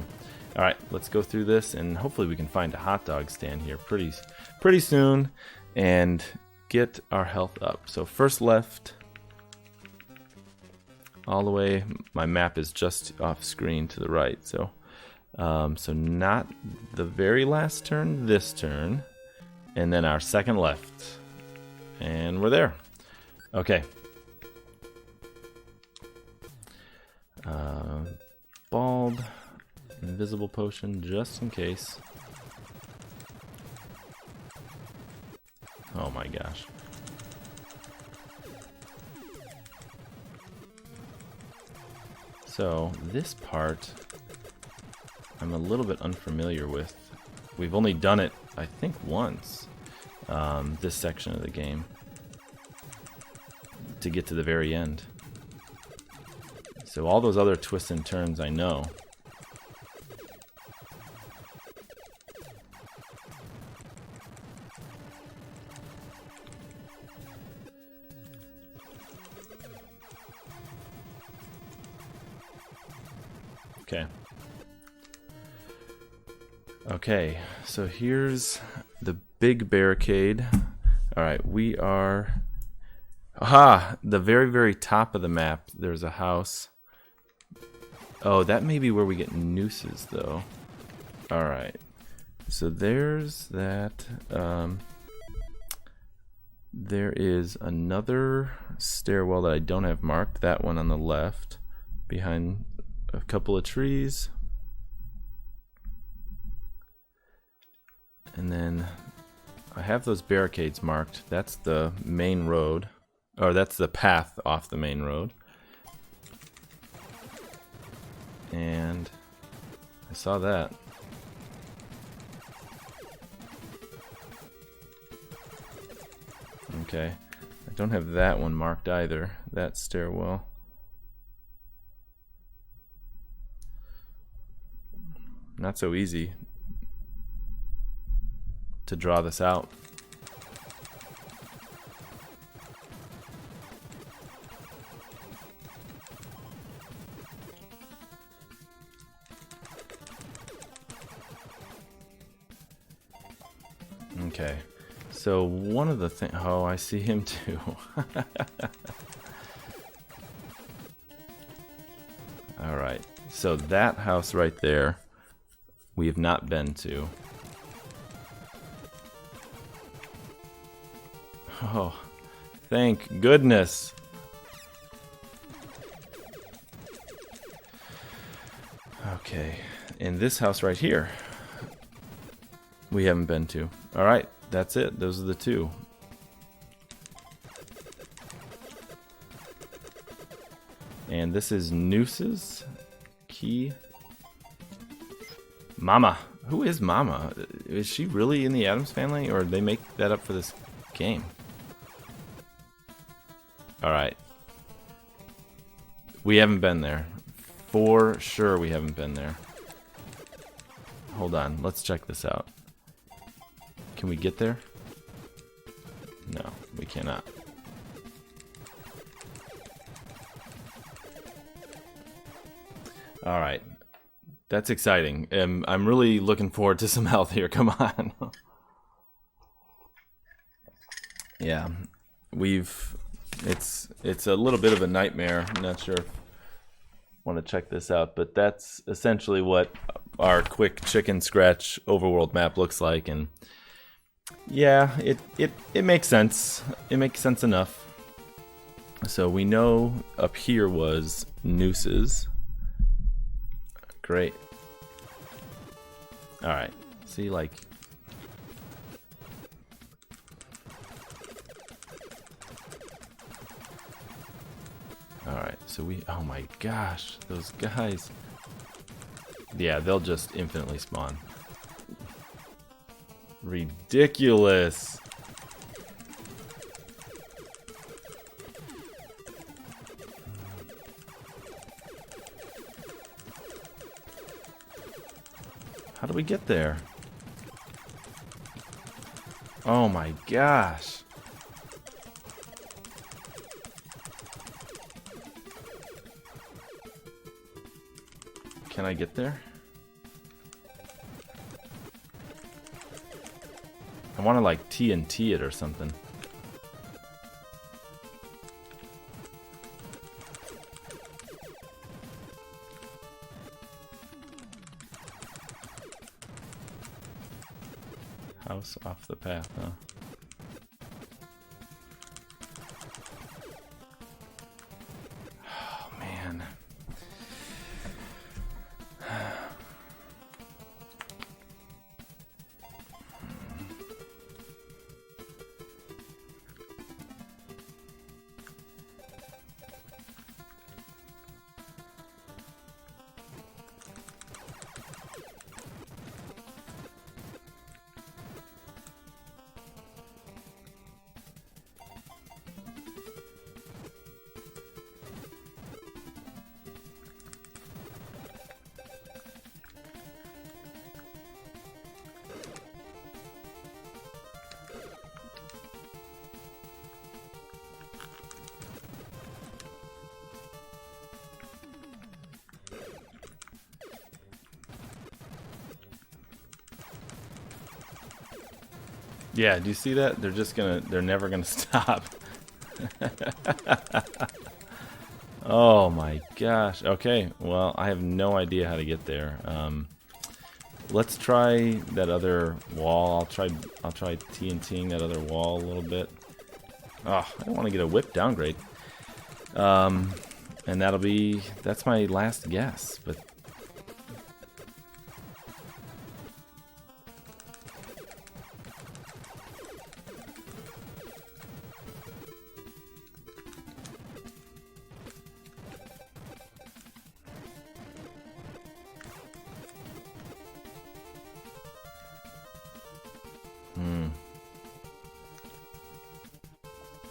all right, let's go through this, and hopefully we can find a hot dog stand here pretty soon and get our health up. So first left, all the way. My map is just off screen to the right, so... so not the very last turn, this turn, and then our second left, and we're there. Okay. Bulb, invisible potion, just in case. Oh my gosh. So this part I'm a little bit unfamiliar with. We've only done it, I think, once, this section of the game, to get to the very end. So all those other twists and turns I know. Okay. Okay, so here's the big barricade. Alright, we are... Aha! The very, very top of the map, there's a house. Oh, that may be where we get nooses, though. Alright. So there's that. There is another stairwell that I don't have marked. That one on the left, behind a couple of trees. And then I have those barricades marked. That's the main road, or that's the path off the main road. And I saw that. Okay, I don't have that one marked either, that stairwell. Not so easy to draw this out. Okay, so one of the things... Oh, I see him too. Alright, so that house right there, we have not been to. Oh, thank goodness. Okay, and this house right here, we haven't been to. Alright, that's it. Those are the two. And this is Noose's key. Mama. Who is Mama? Is she really in the Addams Family, or did they make that up for this game? Alright. We haven't been there. For sure we haven't been there. Hold on, let's check this out. Can we get there? No, we cannot. Alright. That's exciting. I'm really looking forward to some health here. Come on. Yeah. It's a little bit of a nightmare. I'm not sure if I want to check this out, but that's essentially what our quick chicken scratch overworld map looks like, and yeah, it makes sense. It makes sense enough. So we know up here was Noose's. Great. Alright. See, like... Alright, so we... Oh my gosh, those guys... Yeah, they'll just infinitely spawn. Ridiculous! How do we get there? Oh my gosh. Can I get there? I want to like TNT it or something. House off the path, huh? Oh, man. Yeah, do you see that? They're never gonna stop. Oh my gosh. Okay, well, I have no idea how to get there. Let's try that other wall. I'll try TNTing that other wall a little bit. Oh, I don't want to get a whip downgrade. And that's my last guess, but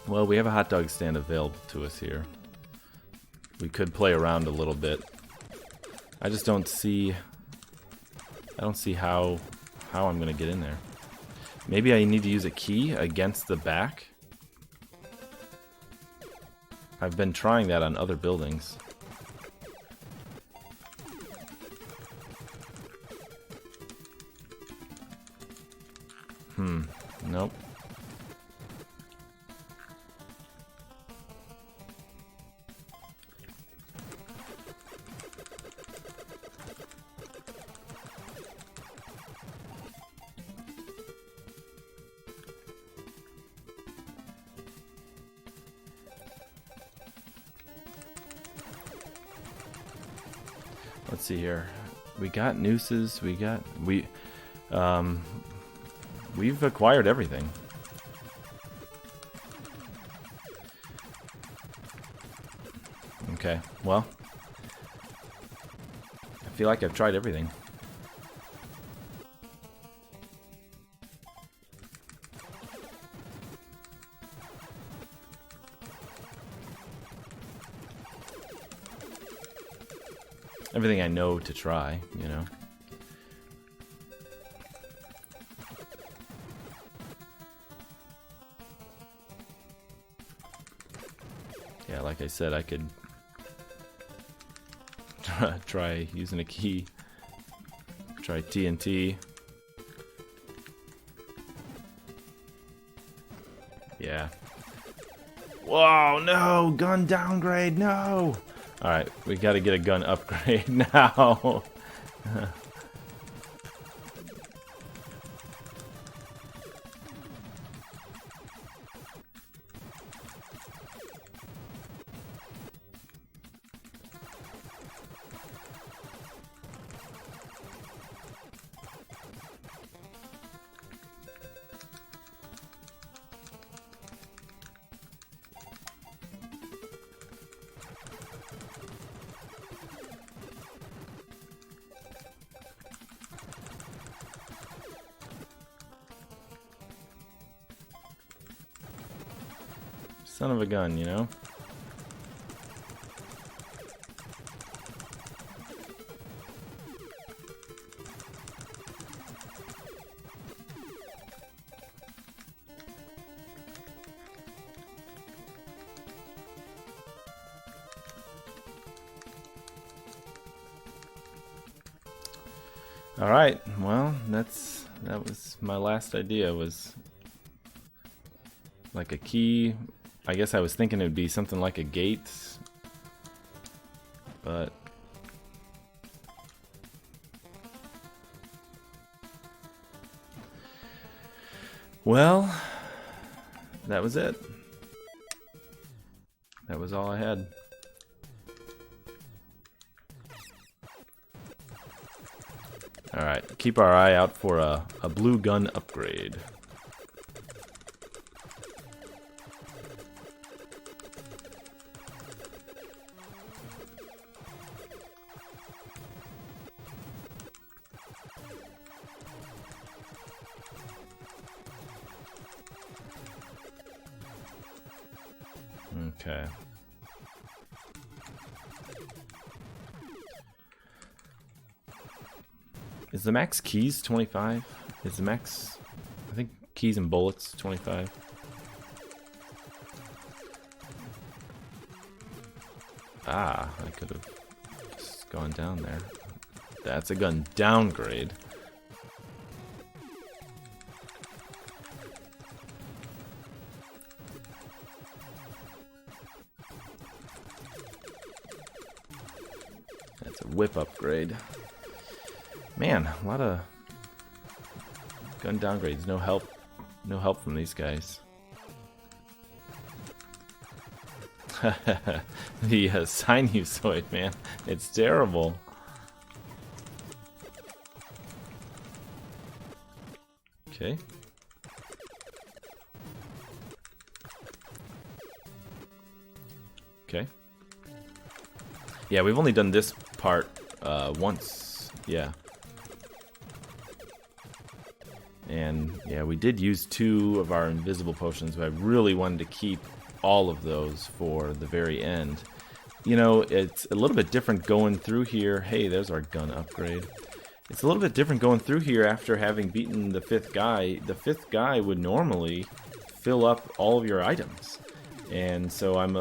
well, we have a hot dog stand available to us here. We could play around a little bit. I just don't see... I don't see how I'm going to get in there. Maybe I need to use a key against the back? I've been trying that on other buildings. Nope. Let's see here. We got nooses. We've acquired everything. Okay, well, I feel like I've tried everything. Everything I know to try, you know. Yeah, like I said, I could try using a key. Try TNT. Yeah. Whoa, no! Gun downgrade, no! Alright, we gotta get a gun upgrade now. Son of a gun, you know? All right, well, that was my last idea, was like a key. I guess I was thinking it would be something like a gate, but well, that was it. That was all I had. Alright, keep our eye out for a blue gun upgrade. Okay. Is the max keys 25? Is the max... I think keys and bullets 25. Ah, I could have just gone down there. That's a gun downgrade. It's a whip upgrade. Man, a lot of gun downgrades. No help. No help from these guys. The sinusoid, man. It's terrible. Okay. Okay. Yeah, we've only done this part once. Yeah. And yeah, we did use 2 of our invisible potions, but I really wanted to keep all of those for the very end. You know, it's a little bit different going through here. Hey, there's our gun upgrade. It's a little bit different going through here after having beaten the 5th guy. The 5th guy would normally fill up all of your items. And so I'm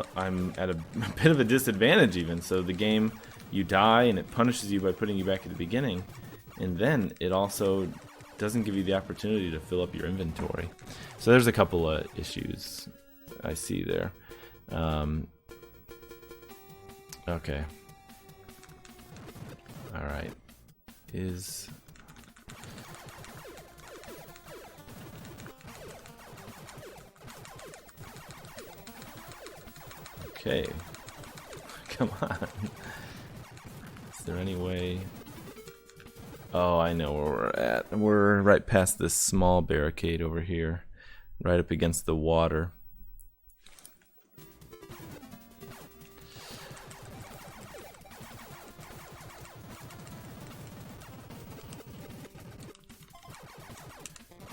at a bit of a disadvantage even. So the game, you die and it punishes you by putting you back at the beginning. And then it also doesn't give you the opportunity to fill up your inventory. So there's a couple of issues I see there. Okay. Alright. Okay. Come on. Is there any way... Oh, I know where we're at. We're right past this small barricade over here. Right up against the water.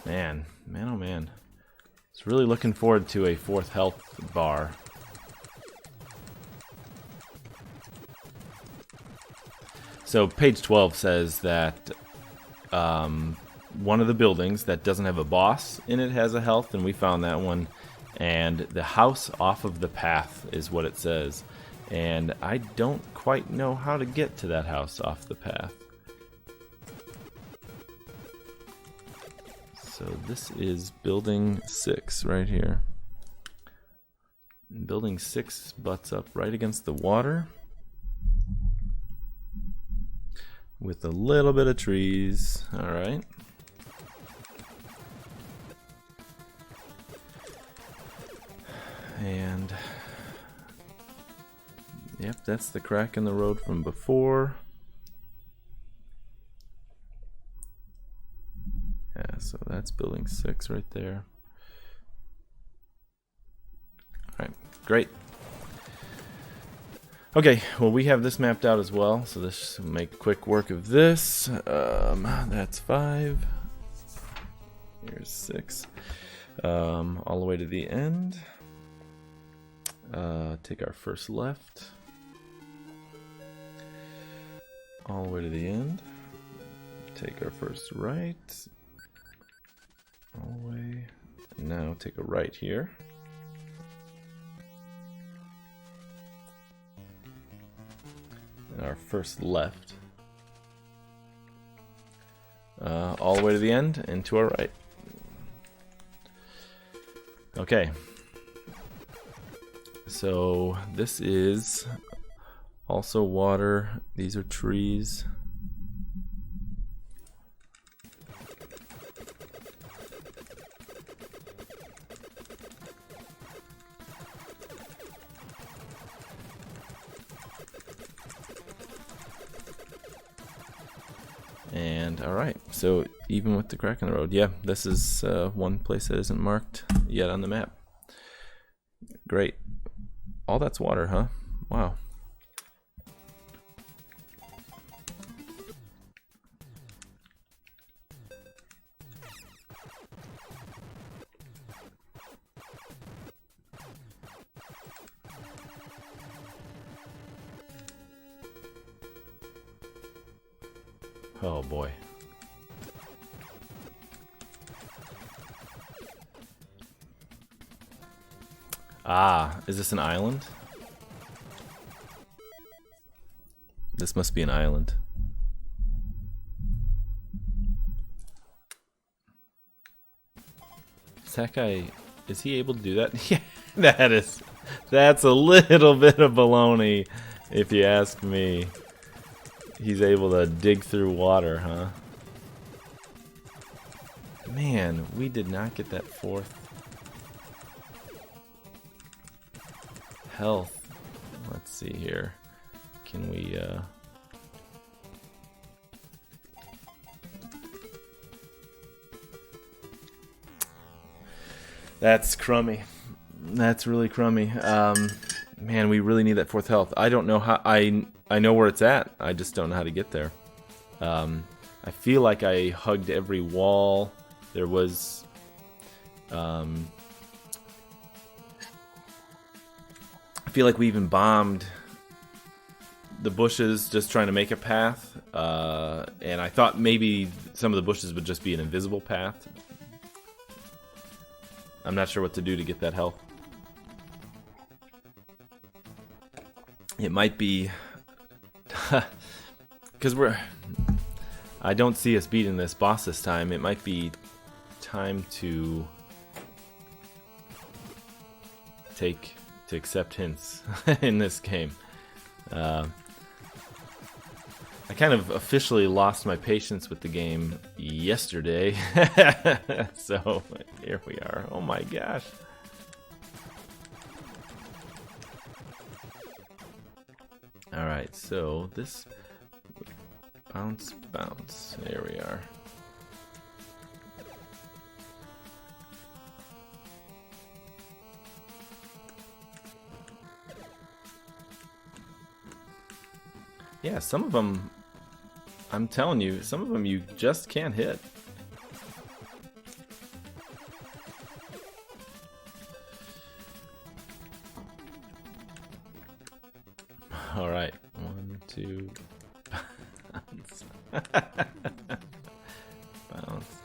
Man, oh man. I was really looking forward to a 4th health bar. So page 12 says that one of the buildings that doesn't have a boss in it has a health, and we found that one. And the house off of the path is what it says. And I don't quite know how to get to that house off the path. So this is building 6 right here. Building 6 butts up right against the water. With a little bit of trees. Alright. And yep, that's the crack in the road from before. Yeah, so that's building 6 right there. Alright, great. Okay, well we have this mapped out as well, so this will make quick work of this. That's 5. Here's 6. All the way to the end. Take our first left. All the way to the end. Take our first right. All the way. And now take a right here. And our first left. All the way to the end and to our right. Okay. So this is also water. These are trees. And alright, so even with the crack in the road, yeah, this is one place that isn't marked yet on the map. Great. All that's water, huh? Wow. Oh boy. Ah, is this an island? This must be an island. Is that guy, is he able to do that? Yeah, that's a little bit of baloney, if you ask me. He's able to dig through water, huh? Man, we did not get that 4th health. Let's see here. Can we, That's crummy. That's really crummy. Man, we really need that 4th health. I don't know how... I know where it's at. I just don't know how to get there. I feel like I hugged every wall. There was... I feel like we even bombed the bushes just trying to make a path. And I thought maybe some of the bushes would just be an invisible path. I'm not sure what to do to get that health. It might be... Because I don't see us beating this boss this time. It might be time to accept hints in this game. I kind of officially lost my patience with the game yesterday. So here we are. Oh my gosh. Alright, so this... Bounce, bounce. There we are. Yeah, some of them, I'm telling you, some of them you just can't hit. All right, 1, 2, bounce. Bounce.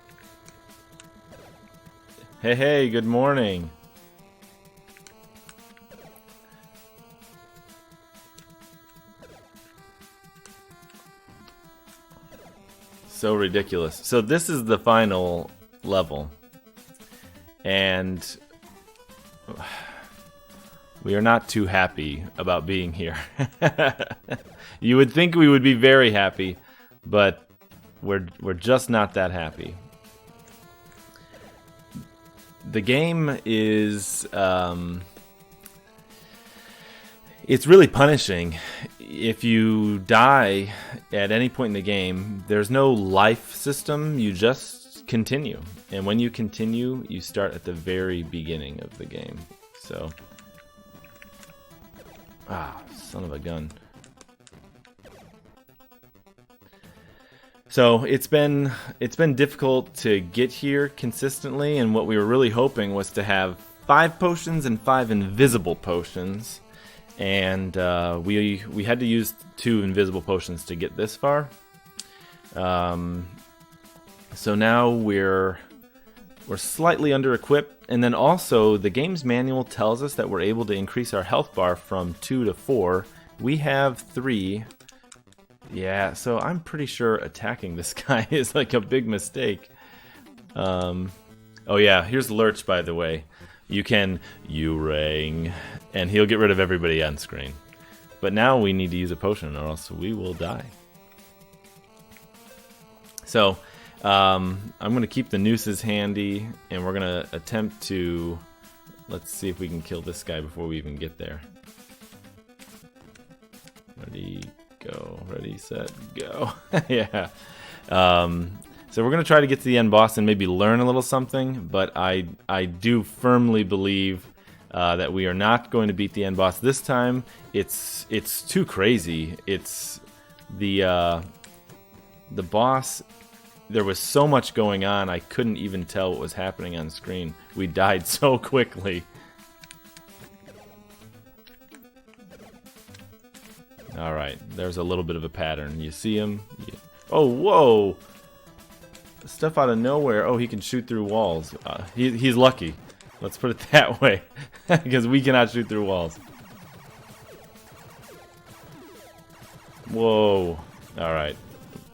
Hey, hey, good morning. So ridiculous. So this is the final level. And we are not too happy about being here. You would think we would be very happy, but we're just not that happy. The game is it's really punishing. If you die at any point in the game, there's no life system, you just continue. And when you continue, you start at the very beginning of the game. So, son of a gun. So it's been difficult to get here consistently, and what we were really hoping was to have 5 potions and 5 invisible potions. And we had to use 2 invisible potions to get this far. So now we're slightly under-equipped, and then also the game's manual tells us that we're able to increase our health bar from 2 to 4. We have 3. Yeah, so I'm pretty sure attacking this guy is like a big mistake. Oh yeah, here's Lurch, by the way. You can Urang, and he'll get rid of everybody on screen. But now we need to use a potion, or else we will die. So, I'm going to keep the nooses handy, and we're going to attempt to... Let's see if we can kill this guy before we even get there. Ready, go. Ready, set, go. Yeah. So we're going to try to get to the end boss and maybe learn a little something, but I do firmly believe that we are not going to beat the end boss this time. It's too crazy. It's the boss. There was so much going on, I couldn't even tell what was happening on screen. We died so quickly. All right, there's a little bit of a pattern. You see him? Oh, whoa! Stuff out of nowhere. Oh, he can shoot through walls. He's lucky. Let's put it that way. Because we cannot shoot through walls. Whoa. Alright.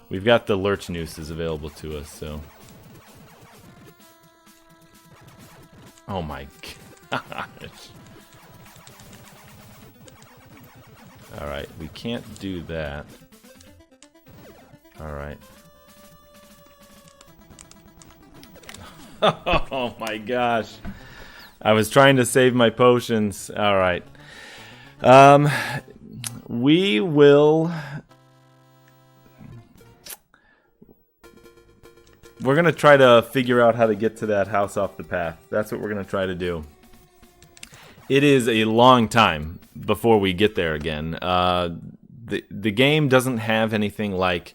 We've got the Lurch nooses available to us, so... Oh my gosh. Alright, we can't do that. All right. Oh my gosh. I was trying to save my potions. All right. We will... We're going to try to figure out how to get to that house off the path. That's what we're going to try to do. It is a long time before we get there again. The game doesn't have anything like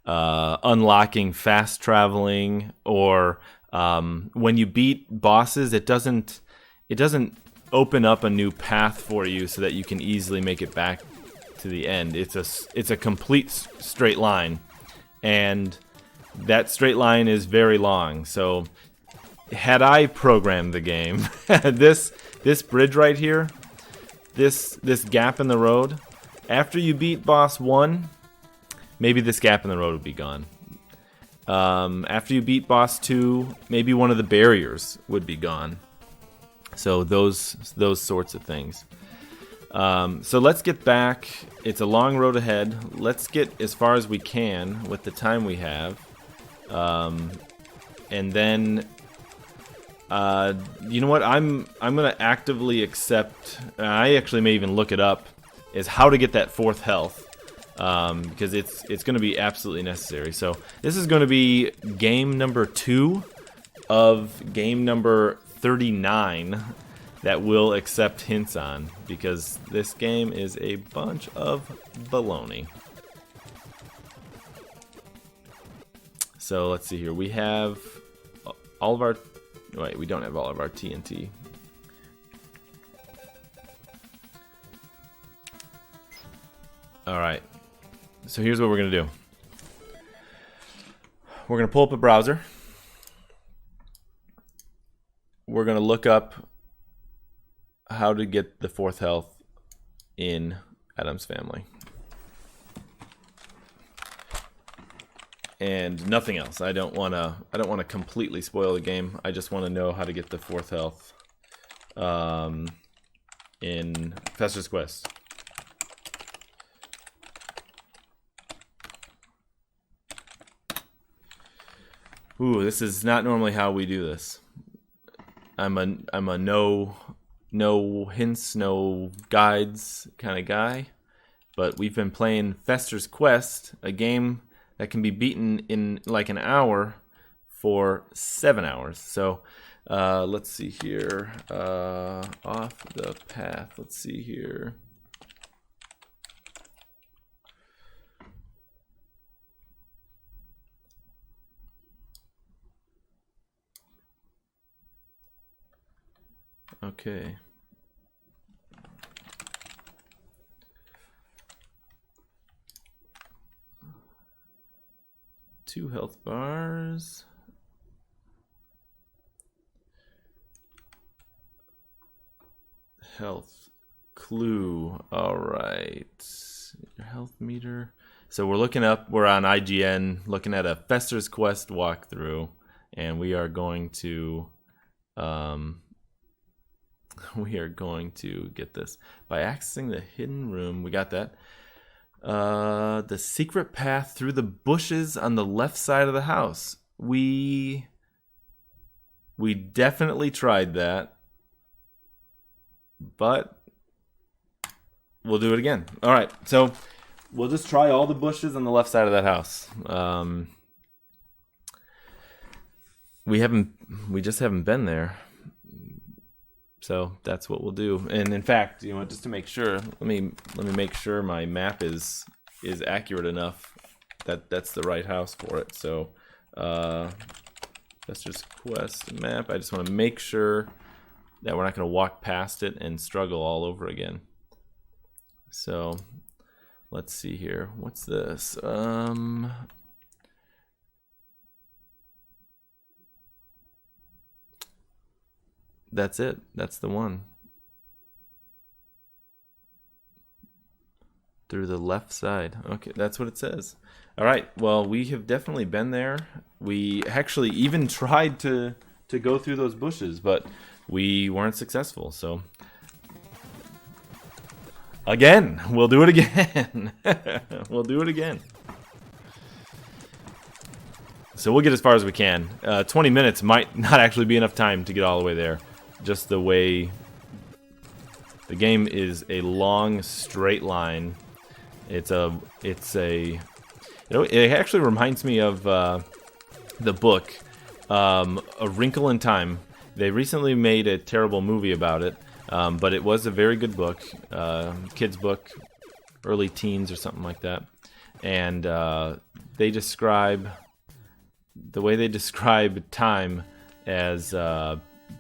unlocking fast traveling, or when you beat bosses, it doesn't open up a new path for you so that you can easily make it back to the end. It's a complete straight line, and that straight line is very long. So had I programmed the game, this bridge right here, this gap in the road, after you beat boss 1, maybe this gap in the road would be gone. After you beat boss 2, maybe one of the barriers would be gone. So those sorts of things. So let's get back. It's a long road ahead. Let's get as far as we can with the time we have. And then, you know what? I'm gonna actively accept. I actually may even look it up. Is how to get that 4th health, because it's gonna be absolutely necessary. So this is gonna be game number 2 of game number 39 that we'll accept hints on, because this game is a bunch of baloney. So let's see here. We have all of our... Wait, we don't have all of our TNT. Alright. So here's what we're going to do. We're going to pull up a browser. We're going to look up how to get the 4th health in Adam's Family. And nothing else. I don't want to completely spoil the game. I just want to know how to get the 4th health in Fester's Quest. Ooh, this is not normally how we do this. I'm a no hints, no guides kind of guy. But we've been playing Fester's Quest, a game that can be beaten in like an hour for 7 hours. So let's see here. Off the path. Let's see here. Okay. Two health bars. Health clue. All right. Your health meter. So we're looking up. We're on IGN, looking at a Fester's Quest walkthrough, and we are going to get this by accessing the hidden room. We got that. The secret path through the bushes on the left side of the house. We definitely tried that, but we'll do it again. All right, so we'll just try all the bushes on the left side of that house. We just haven't been there. So that's what we'll do. And in fact, you know, just to make sure, let me make sure my map is accurate enough that that's the right house for it. So Fester's Quest map. I just want to make sure that we're not going to walk past it and struggle all over again. So let's see here. What's this? That's it. That's the one. Through the left side. Okay, that's what it says. All right. Well, we have definitely been there. We actually even tried to go through those bushes, but we weren't successful. So again, we'll do it again. We'll do it again. So we'll get as far as we can. 20 minutes might not actually be enough time to get all the way there. Just the way the game is a long straight line. It actually reminds me of the book A Wrinkle in Time. They recently made a terrible movie about it, but it was a very good book, kids book, early teens or something like that. And they describe the way they describe time as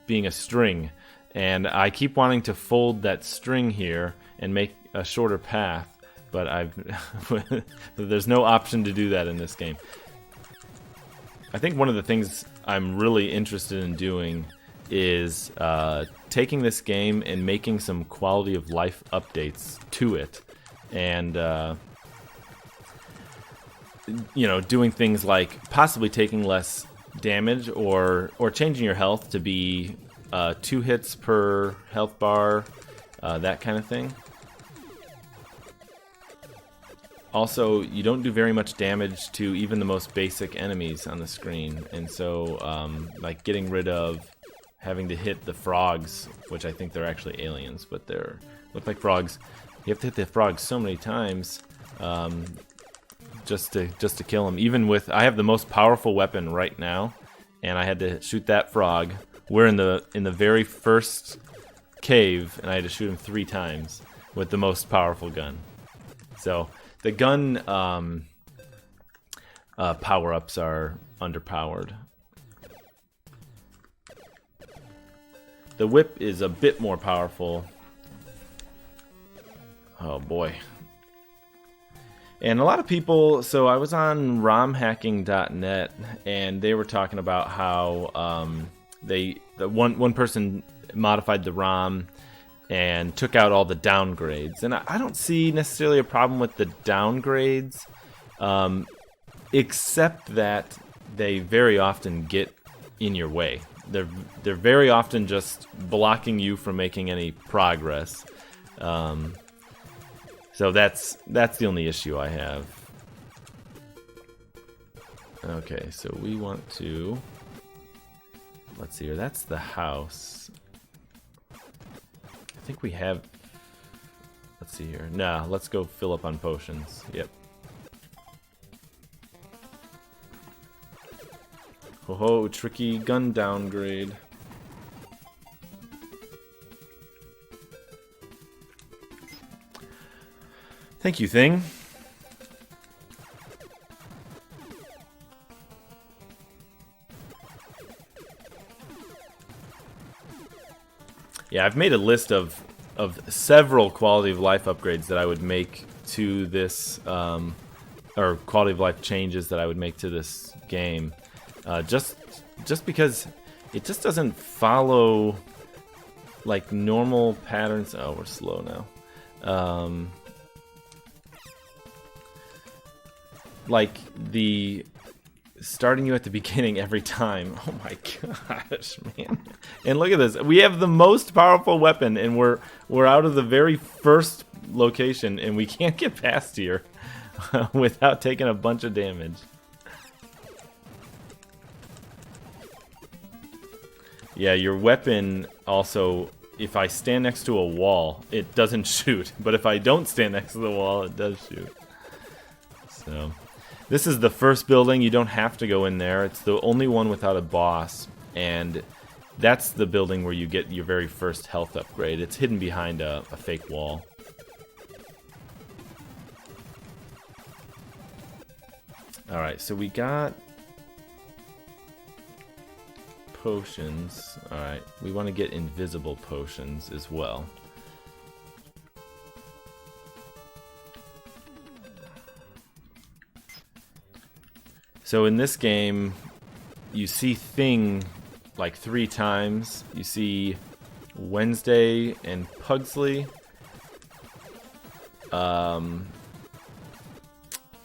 being a string. And I keep wanting to fold that string here and make a shorter path, but there's no option to do that in this game. I think one of the things I'm really interested in doing is taking this game and making some quality of life updates to it, and doing things like possibly taking less damage or changing your health to be 2 hits per health bar, that kind of thing. Also, you don't do very much damage to even the most basic enemies on the screen, and so like getting rid of having to hit the frogs, which I think they're actually aliens, but they look like frogs. You have to hit the frogs so many times just to kill them. Even with, I have the most powerful weapon right now, and I had to shoot that frog. We're in the very first cave, and I had to shoot him 3 times with the most powerful gun. So the gun power-ups are underpowered. The whip is a bit more powerful. Oh boy. And a lot of people, so I was on romhacking.net, and they were talking about how one person modified the ROM and took out all the downgrades. And I don't see necessarily a problem with the downgrades, except that they very often get in your way. They're very often just blocking you from making any progress. So that's the only issue I have. Okay, so we want to, let's see here. That's the house. I think we have, let's see here. Nah, let's go fill up on potions. Yep. Ho ho, tricky gun downgrade. Thank you, thing. Yeah, I've made a list of several quality of life upgrades that I would make to this, or quality of life changes that I would make to this game. Just because it just doesn't follow like normal patterns. Oh, we're slow now. Like the starting you at the beginning every time. Oh my gosh, man. And look at this. We have the most powerful weapon, and we're out of the very first location, and we can't get past here without taking a bunch of damage. Yeah, your weapon also, if I stand next to a wall, it doesn't shoot. But if I don't stand next to the wall, it does shoot. So, this is the first building. You don't have to go in there. It's the only one without a boss. And that's the building where you get your very first health upgrade. It's hidden behind a fake wall. Alright, so we got potions. Alright, we want to get invisible potions as well. So in this game, you see Thing like 3 times. You see Wednesday and Pugsley.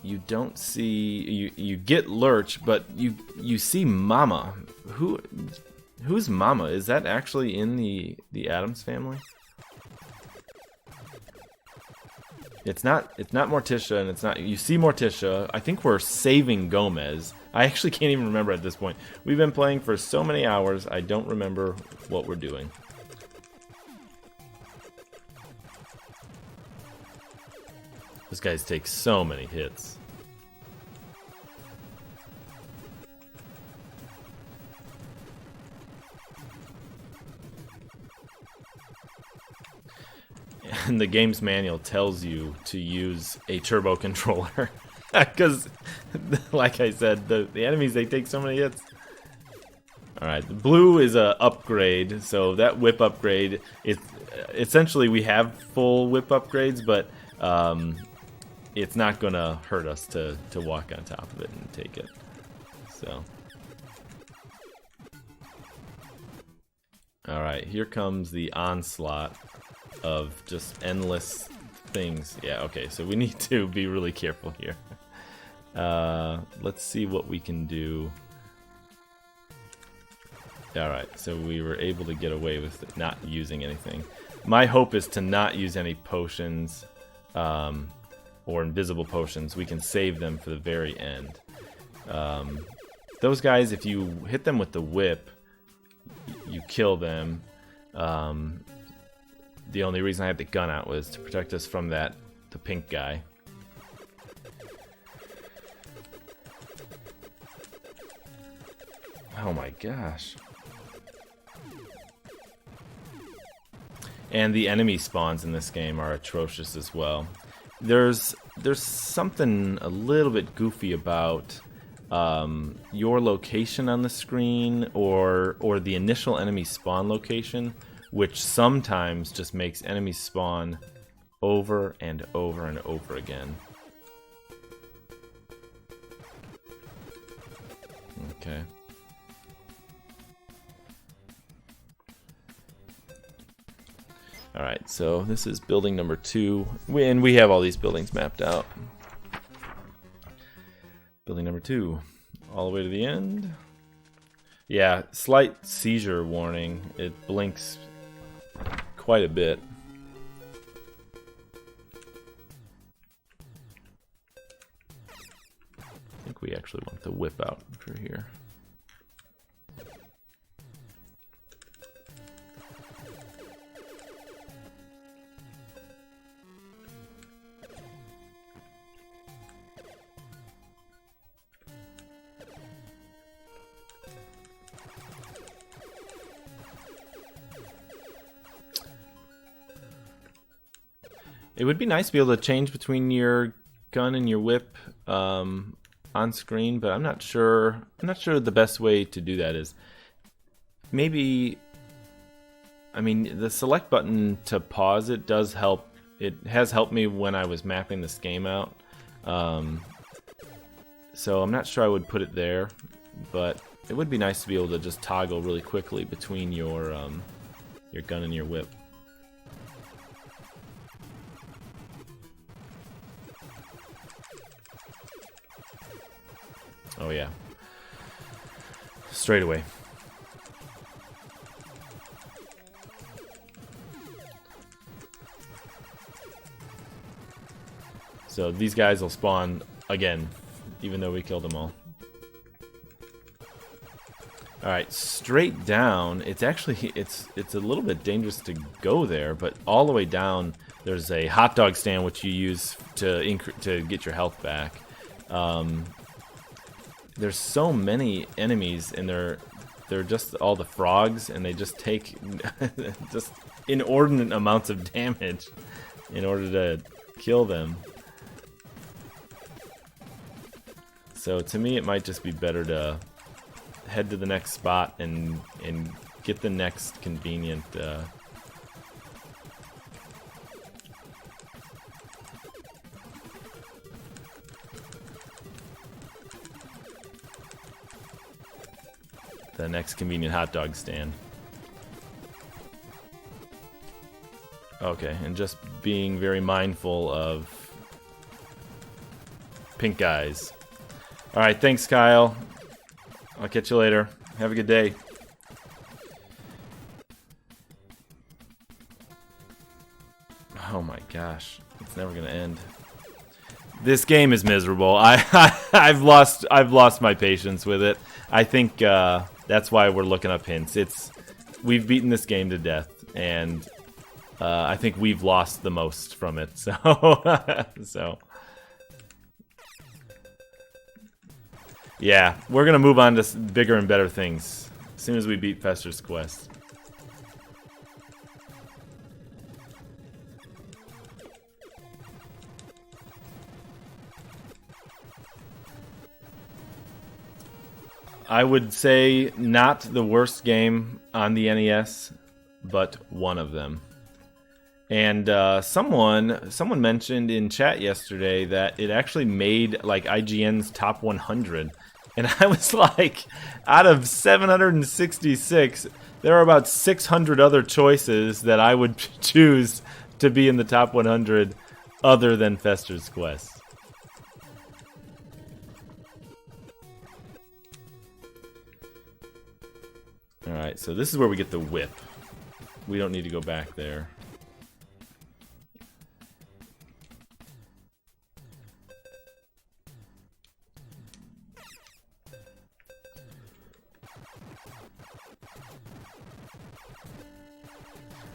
You don't see, you get Lurch, but you see Mama. Who's Mama? Is that actually in the Addams family? It's not Morticia, and it's not... You see Morticia. I think we're saving Gomez. I actually can't even remember at this point. We've been playing for so many hours, I don't remember what we're doing. This guy's takes so many hits. And the game's manual tells you to use a turbo controller. Because, like I said, the enemies, they take so many hits. Alright, the blue is a upgrade, so that whip upgrade, essentially we have full whip upgrades, but it's not going to hurt us to walk on top of it and take it. So. Alright, here comes the onslaught of just endless things. Yeah, okay, so we need to be really careful here. Let's see what we can do. Alright, so we were able to get away with not using anything. My hope is to not use any potions or invisible potions. We can save them for the very end. Those guys, if you hit them with the whip, you kill them. The only reason I had the gun out was to protect us from the pink guy. Oh my gosh. And the enemy spawns in this game are atrocious as well. There's something a little bit goofy about your location on the screen or the initial enemy spawn location, which sometimes just makes enemies spawn over and over and over again. Okay. Alright, so this is building number 2. And we have all these buildings mapped out. Building number 2. All the way to the end. Yeah, slight seizure warning. It blinks quite a bit. I think we actually want the whip out for here. It would be nice to be able to change between your gun and your whip on screen, but I'm not sure. I'm not sure the best way to do that is. Maybe. I mean, the select button to pause it does help. It has helped me when I was mapping this game out. So I'm not sure I would put it there, but it would be nice to be able to just toggle really quickly between your gun and your whip. Oh yeah. Straight away. So these guys will spawn again, even though we killed them all. Alright, straight down, it's actually, it's a little bit dangerous to go there, but all the way down, there's a hot dog stand which you use to get your health back. There's so many enemies, and they're just all the frogs, and they just take just inordinate amounts of damage in order to kill them. So to me, it might just be better to head to the next spot and get the next convenient hot dog stand. Okay, and just being very mindful of pink guys. Alright, thanks, Kyle. I'll catch you later. Have a good day. Oh my gosh. It's never gonna end. This game is miserable. I've lost my patience with it. I think that's why we're looking up hints. We've beaten this game to death, and I think we've lost the most from it. So so yeah, we're gonna move on to bigger and better things as soon as we beat Fester's Quest. I would say not the worst game on the NES, but one of them. And someone mentioned in chat yesterday that it actually made like IGN's top 100. And I was like, out of 766, there are about 600 other choices that I would choose to be in the top 100 other than Fester's Quest. Alright, so this is where we get the whip. We don't need to go back there.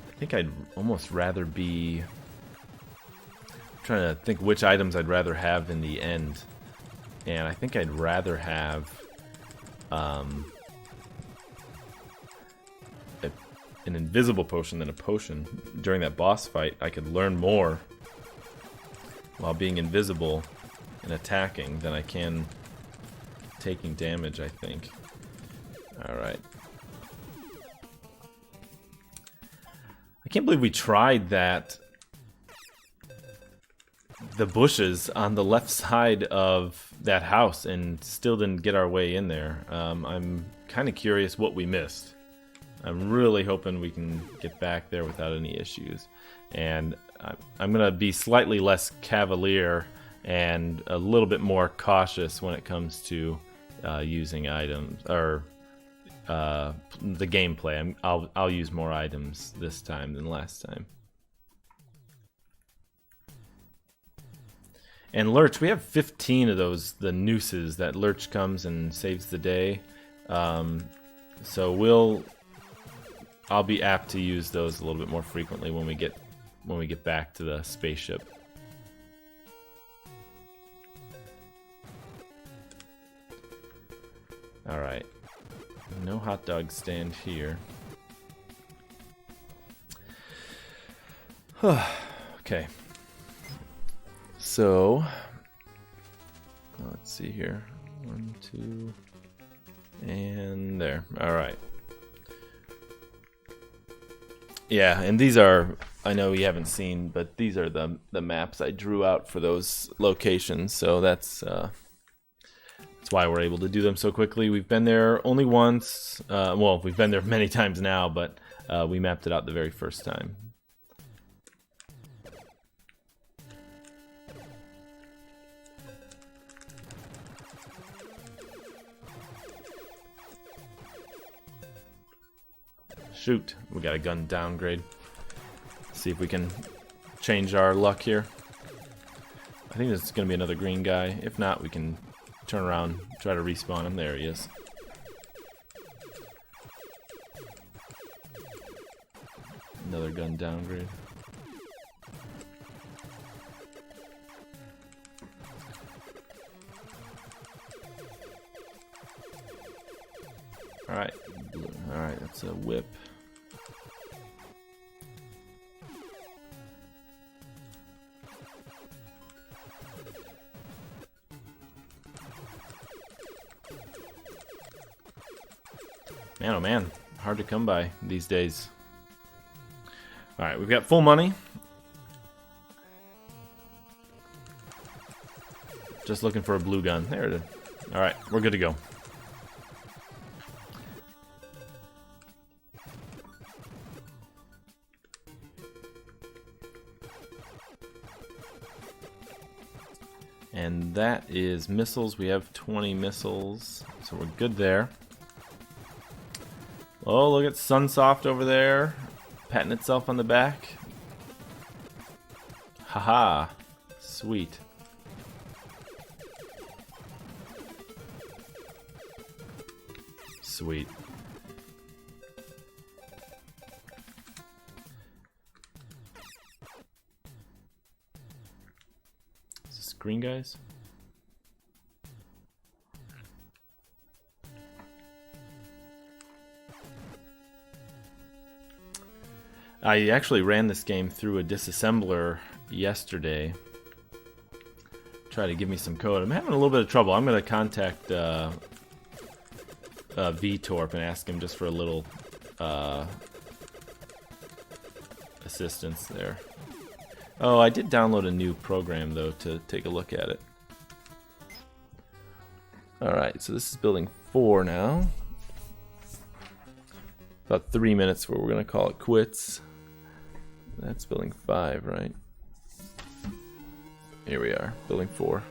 I think I'd almost rather be... I'm trying to think which items I'd rather have in the end. And I think I'd rather have... an invisible potion than a potion. During that boss fight, I could learn more while being invisible and attacking than I can taking damage, I think. Alright. I can't believe we tried that. The bushes on the left side of that house and still didn't get our way in there. I'm kind of curious what we missed. I'm really hoping we can get back there without any issues. And I'm going to be slightly less cavalier and a little bit more cautious when it comes to using items or the gameplay. I'll use more items this time than last time. And Lurch, we have 15 of those, the nooses that Lurch comes and saves the day. So I'll be apt to use those a little bit more frequently when we get back to the spaceship. All right, no hot dog stand here. Okay, so let's see here. 1, 2, and there. All right. Yeah, and these are, I know you haven't seen, but these are the maps I drew out for those locations, so that's why we're able to do them so quickly. We've been there only once, well, we've been there many times now, but we mapped it out the very first time. Shoot, we got a gun downgrade. See if we can change our luck here. I think there's going to be another green guy. If not, we can turn around, try to respawn him. There he is. Another gun downgrade. Alright, alright, that's a whip. Man, oh man, hard to come by these days. Alright, we've got full money. Just looking for a blue gun. There it is. Alright, we're good to go. And that is missiles. We have 20 missiles, so we're good there. Oh, look at Sunsoft over there, patting itself on the back. Haha. Sweet. Sweet. Is this green, guys? I actually ran this game through a disassembler yesterday. Try to give me some code. I'm having a little bit of trouble. I'm going to contact VTorp and ask him just for a little assistance there. Oh, I did download a new program though to take a look at it. Alright, so this is building 4 now. About 3 minutes where we're going to call it quits. That's building 5, right? Here we are, building 4.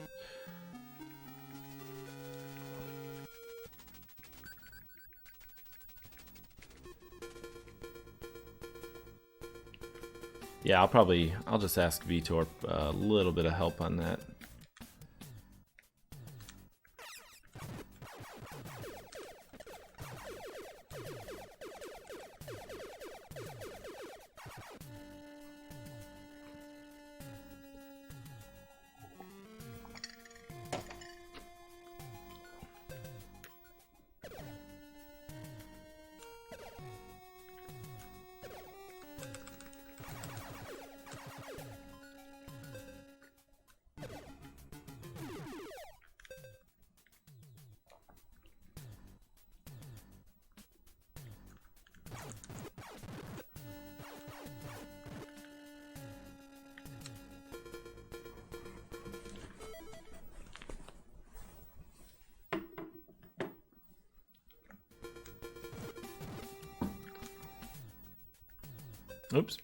Yeah, I'll just ask VTorp a little bit of help on that. Oops.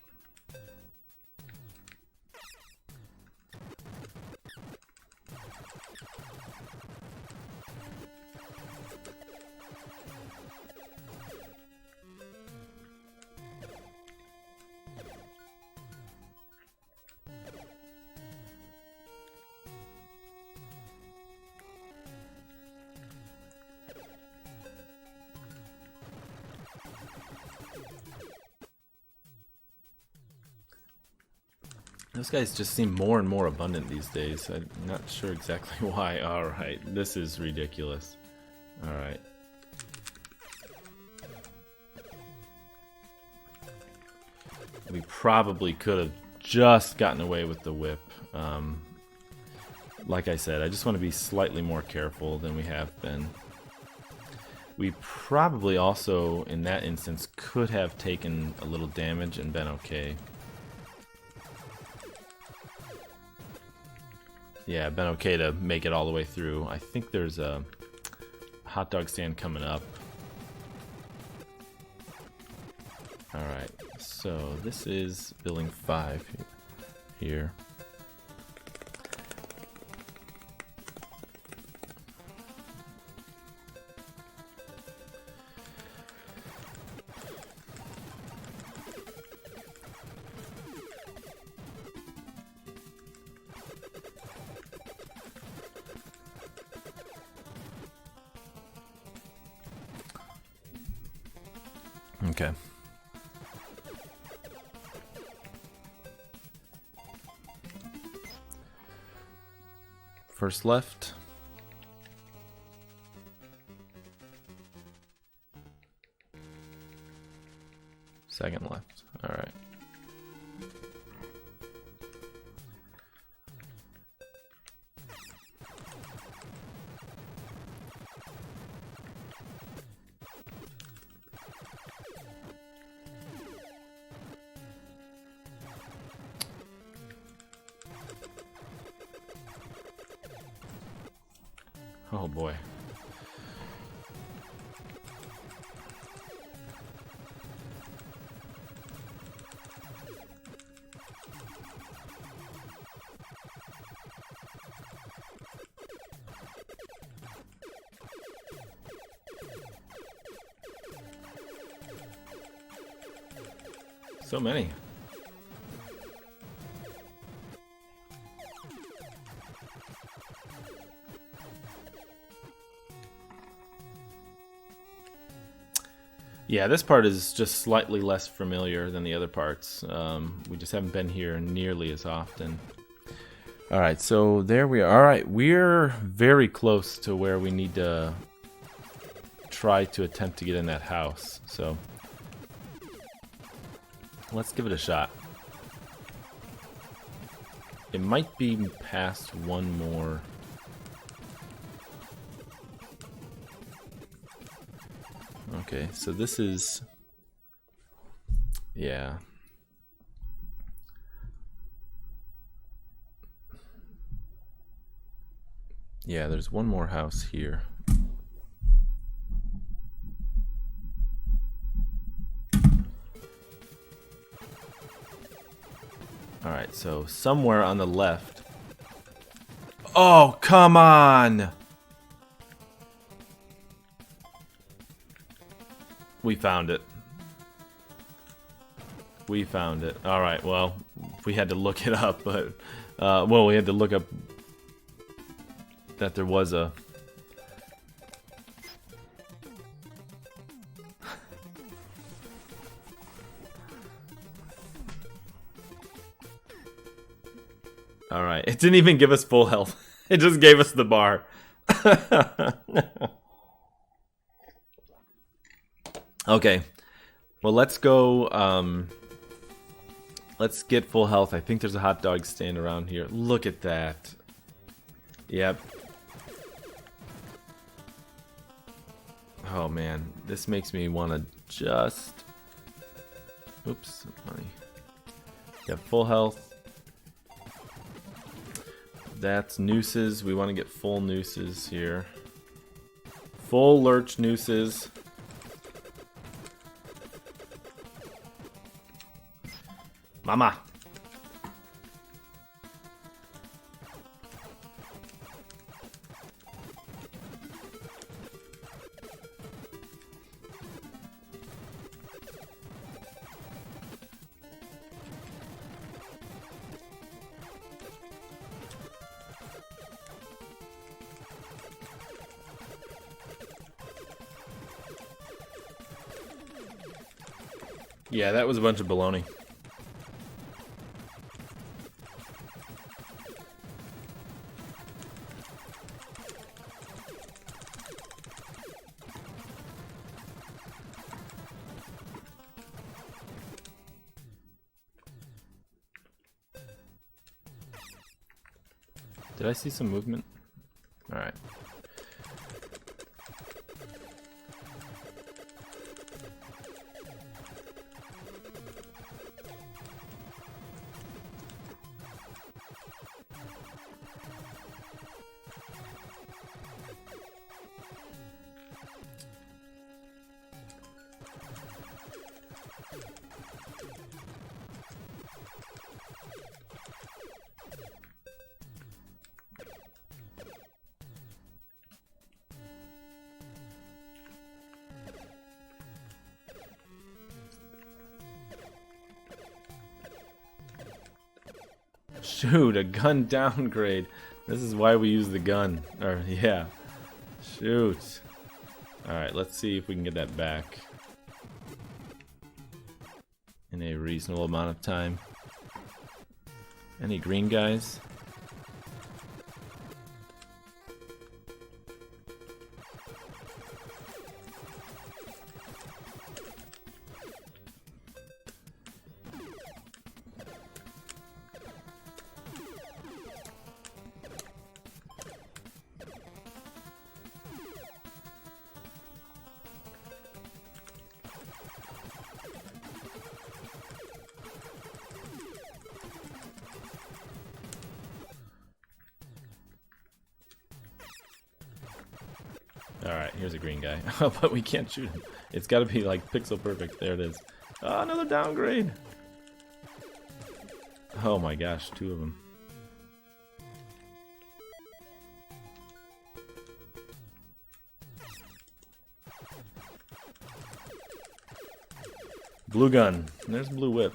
Those guys just seem more and more abundant these days. I'm not sure exactly why. Alright, this is ridiculous. Alright. We probably could have just gotten away with the whip. Like I said, I just want to be slightly more careful than we have been. We probably also, in that instance, could have taken a little damage and been okay. Yeah, been okay to make it all the way through. I think there's a hot dog stand coming up. Alright, so this is building 5 here. Okay. First left. Second left. All right. Oh boy. So many. Yeah, this part is just slightly less familiar than the other parts. We just haven't been here nearly as often. Alright, so there we are. Alright, we're very close to where we need to try to attempt to get in that house. So let's give it a shot. It might be past one more. Okay, so this is... yeah. Yeah, there's one more house here. Alright, so somewhere on the left. Oh, come on! We found it. We found it. Alright, well, we had to look it up, but... well, we had to look up that there was a... Alright, it didn't even give us full health. It just gave us the bar. Okay. Well, let's go, let's get full health. I think there's a hot dog stand around here. Look at that. Yep. Oh, man. This makes me want to just... oops. Funny. Yeah, full health. That's nooses. We want to get full nooses here. Full lurch nooses. Mama. Yeah, that was a bunch of baloney. Did I see some movement? Alright. Shoot, a gun downgrade. This is why we use the gun. Or, yeah. Shoot. Alright, let's see if we can get that back in a reasonable amount of time. Any green guys? Alright, here's a green guy. But we can't shoot him. It's gotta be like pixel perfect. There it is. Oh, another downgrade! Oh my gosh, two of them. Blue gun. There's blue whip.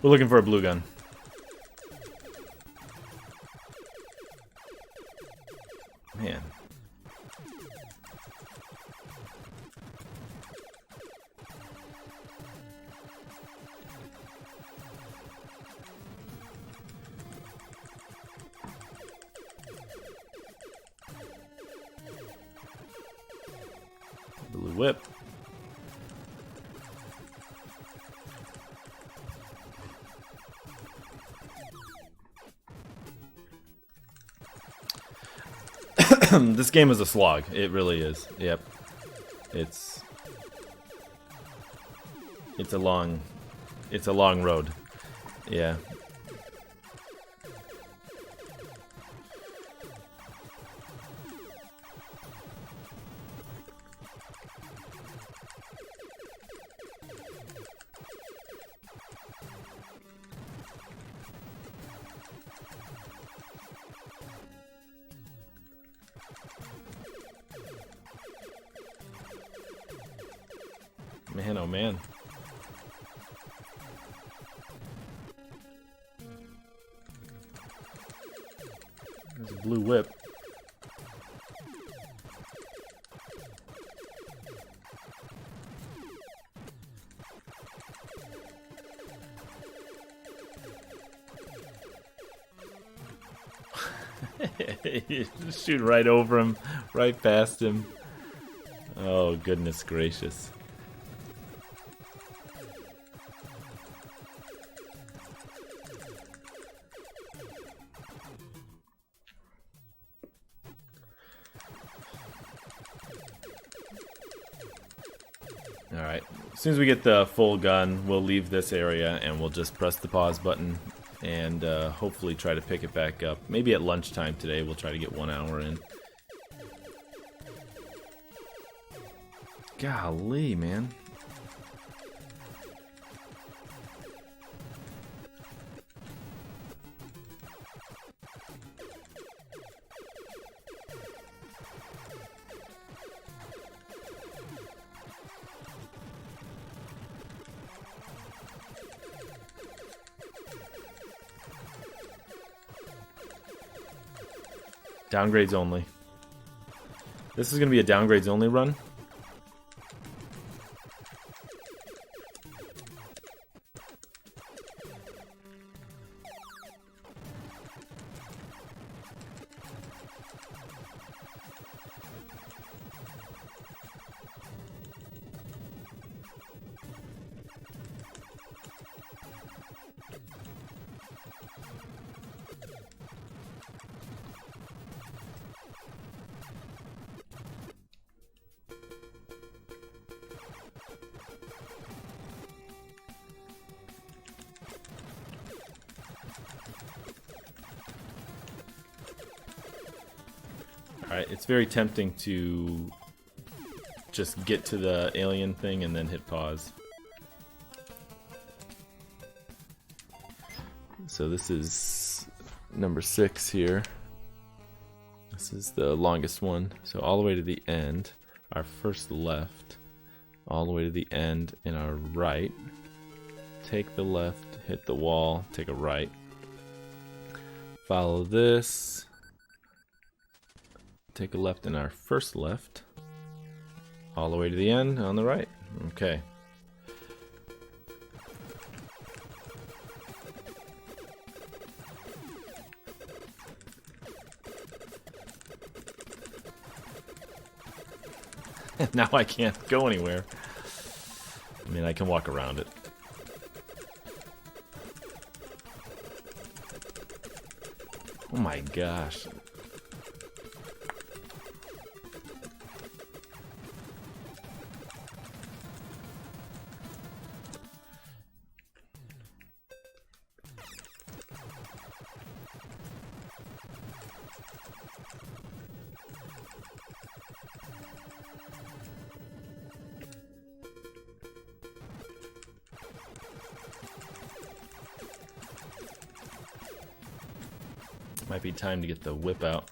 We're looking for a blue gun. Man. Blue whip. This game is a slog. It really is. Yep. It's a long road. Yeah. Man, oh man. There's a blue whip. You just shoot right over him, right past him. Oh, goodness gracious. Alright, as soon as we get the full gun, we'll leave this area and we'll just press the pause button and hopefully try to pick it back up. Maybe at lunchtime today we'll try to get 1 hour in. Golly, man. Downgrades only. This is going to be a downgrades only run. Alright, it's very tempting to just get to the alien thing and then hit pause. So this is number 6 here. This is the longest one. So all the way to the end, our first left, all the way to the end in our right. Take the left, hit the wall, take a right. Follow this. Take a left in our first left. All the way to the end on the right. Okay. Now I can't go anywhere. I mean, I can walk around it. Oh my gosh. Might be time to get the whip out.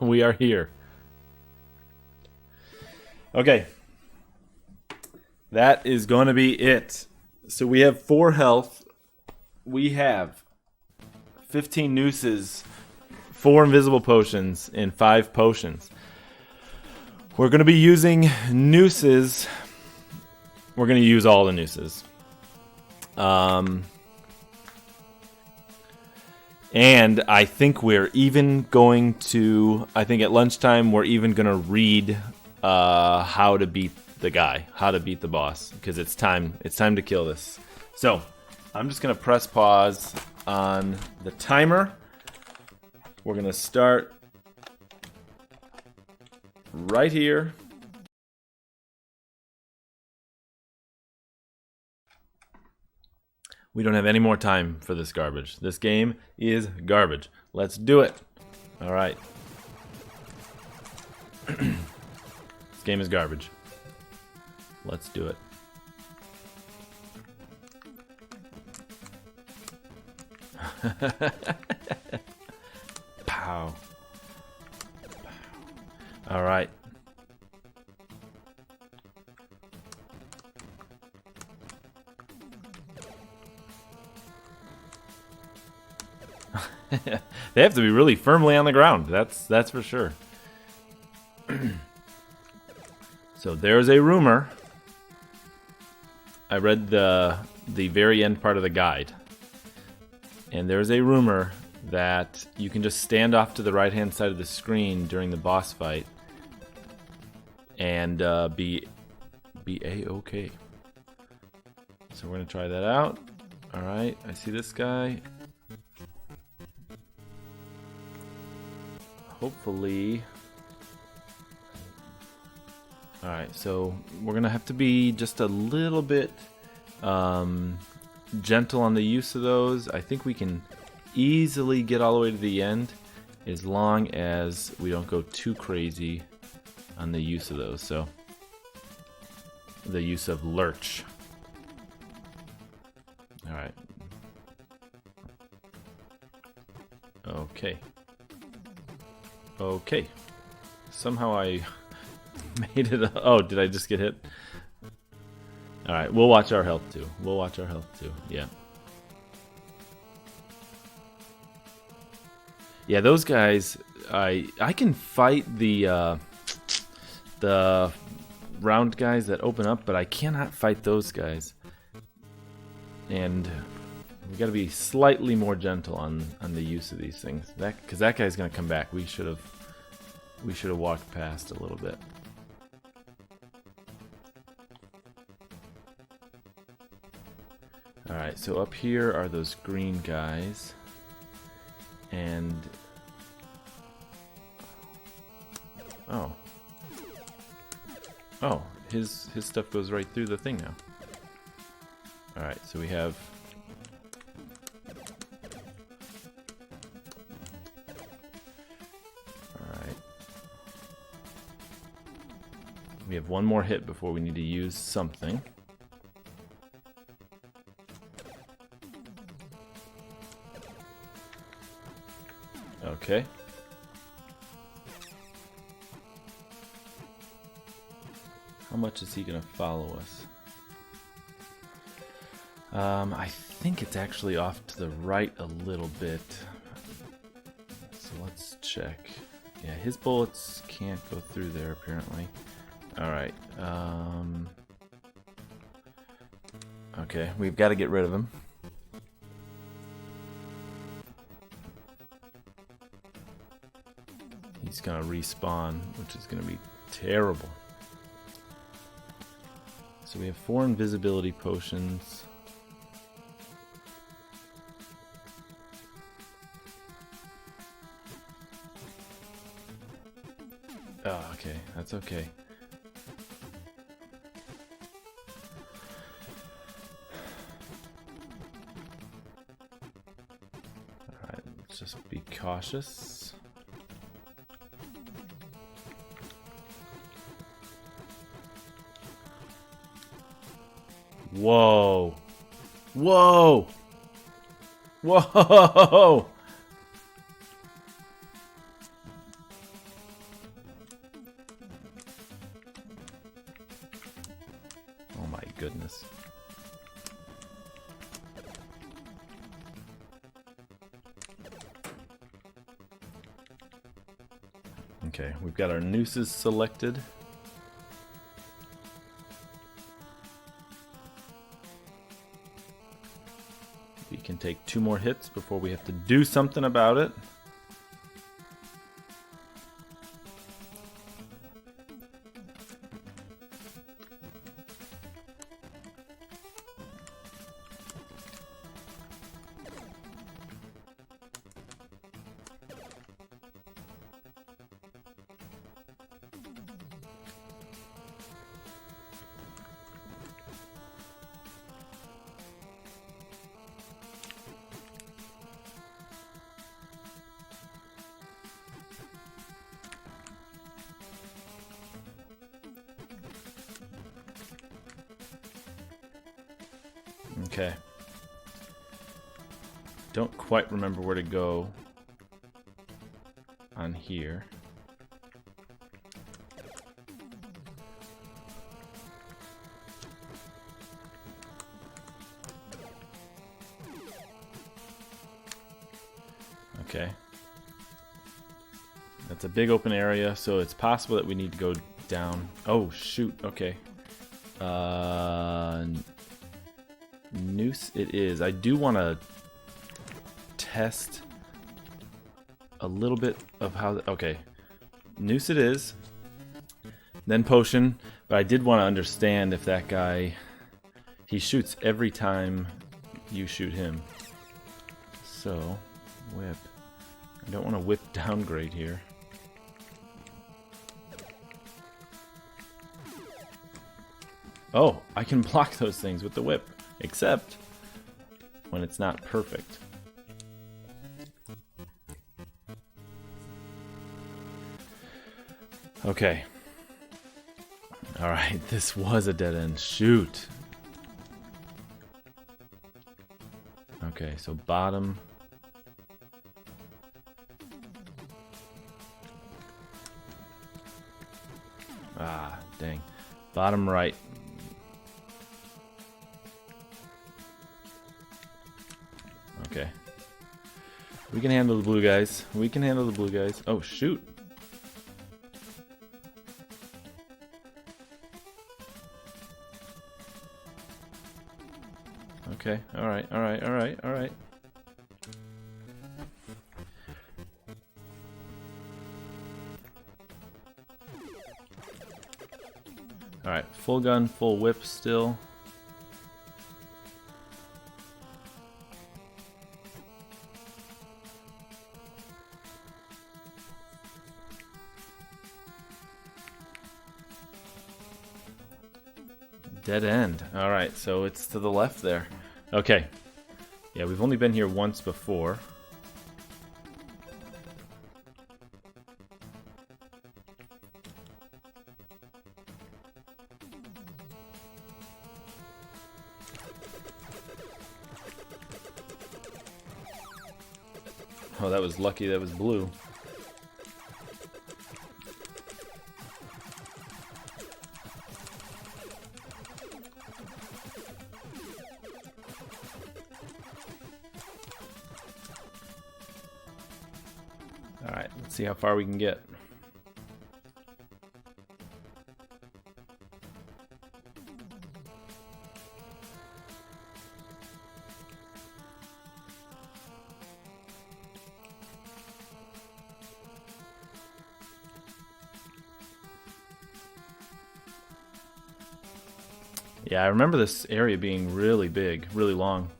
We are here. Okay. That is going to be it. So we have 4 health. We have 15 nooses, 4 invisible potions, and 5 potions. We're going to be using nooses. We're going to use all the nooses. And I think we're even going to, I think at lunchtime, we're even going to read how to beat the guy, how to beat the boss, because it's time to kill this. So I'm just going to press pause on the timer. We're going to start right here. We don't have any more time for this garbage. This game is garbage. Let's do it. All right. This game is garbage. Let's do it. Pow. All right. They have to be really firmly on the ground. That's for sure. So there's a rumor. I read the very end part of the guide, and there's a rumor that you can just stand off to the right-hand side of the screen during the boss fight and be a-okay. So we're gonna try that out. All right, I see this guy. Hopefully. Alright, so we're going to have to be just a little bit gentle on the use of those. I think we can easily get all the way to the end as long as we don't go too crazy on the use of those. So, the use of lurch. Alright. Okay. Okay. Somehow I made it. Oh, did I just get hit? Alright, we'll watch our health too. We'll watch our health too. Yeah. Yeah, those guys, I can fight the round guys that open up, but I cannot fight those guys. And we got to be slightly more gentle on the use of these things. Because that guy's gonna come back. We should have walked past a little bit. All right, so up here are those green guys, and oh, his stuff goes right through the thing now. All right, so we have. We have one more hit before we need to use something. Okay. How much is he gonna follow us? I think it's actually off to the right a little bit. So let's check. Yeah, his bullets can't go through there apparently. Alright, okay, we've got to get rid of him. He's gonna respawn, which is gonna be terrible. So we have 4 invisibility potions. Oh, okay, that's okay. Just be cautious. Whoa. Whoa. Whoa. goodness. Okay, we've got our nooses selected. We can take 2 more hits before we have to do something about it. Okay. Don't quite remember where to go on here. Okay. That's a big open area, so it's possible that we need to go down. Oh, shoot. Okay. Noose it is. I do want to test a little bit of how... Okay. Noose it is. Then potion. But I did want to understand if that guy... He shoots every time you shoot him. So, whip. I don't want to whip downgrade here. Oh, I can block those things with the whip. Except when it's not perfect. Okay. Alright, this was a dead end. Shoot. Okay, so bottom. Ah, dang. Bottom right. Okay. We can handle the blue guys. We can handle the blue guys. Oh, shoot. Okay. Alright, alright, alright, alright. Alright, full gun, full whip still. Dead end. Alright, so it's to the left there. Okay. Yeah, we've only been here once before. Oh, that was lucky that was blue. Alright, let's see how far we can get. Yeah, I remember this area being really big, really long.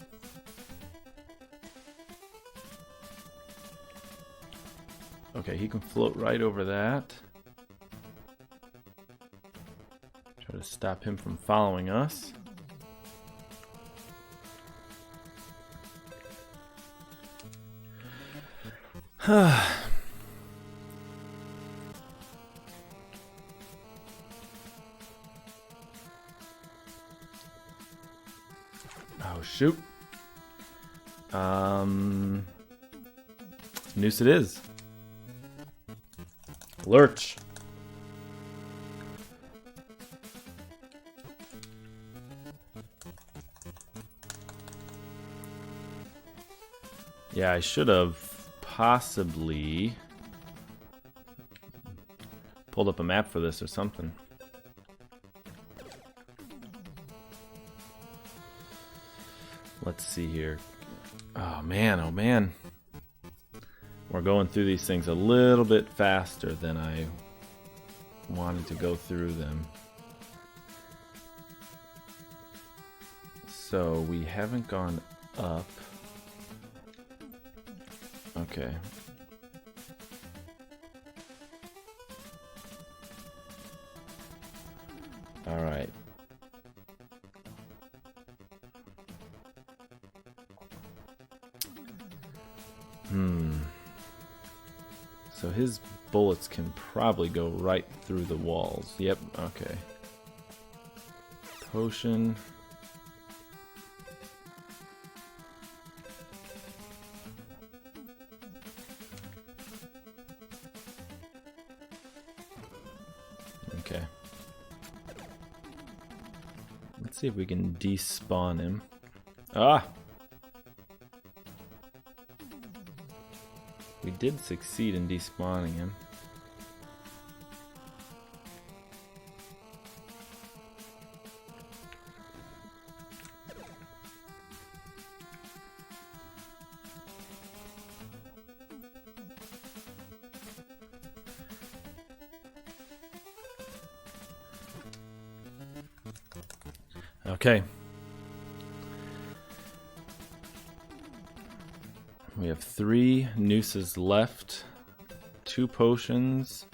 Okay, he can float right over that. Try to stop him from following us. Oh, shoot. Noose it is. Lurch. Yeah, I should have possibly pulled up a map for this or something. Let's see here. Oh man. We're going through these things a little bit faster than I wanted to go through them. So we haven't gone up. Okay. All right. So his bullets can probably go right through the walls. Yep, okay. Potion. Okay. Let's see if we can despawn him. Ah! We did succeed in despawning him. Okay. We have 3 nooses left, 2 potions.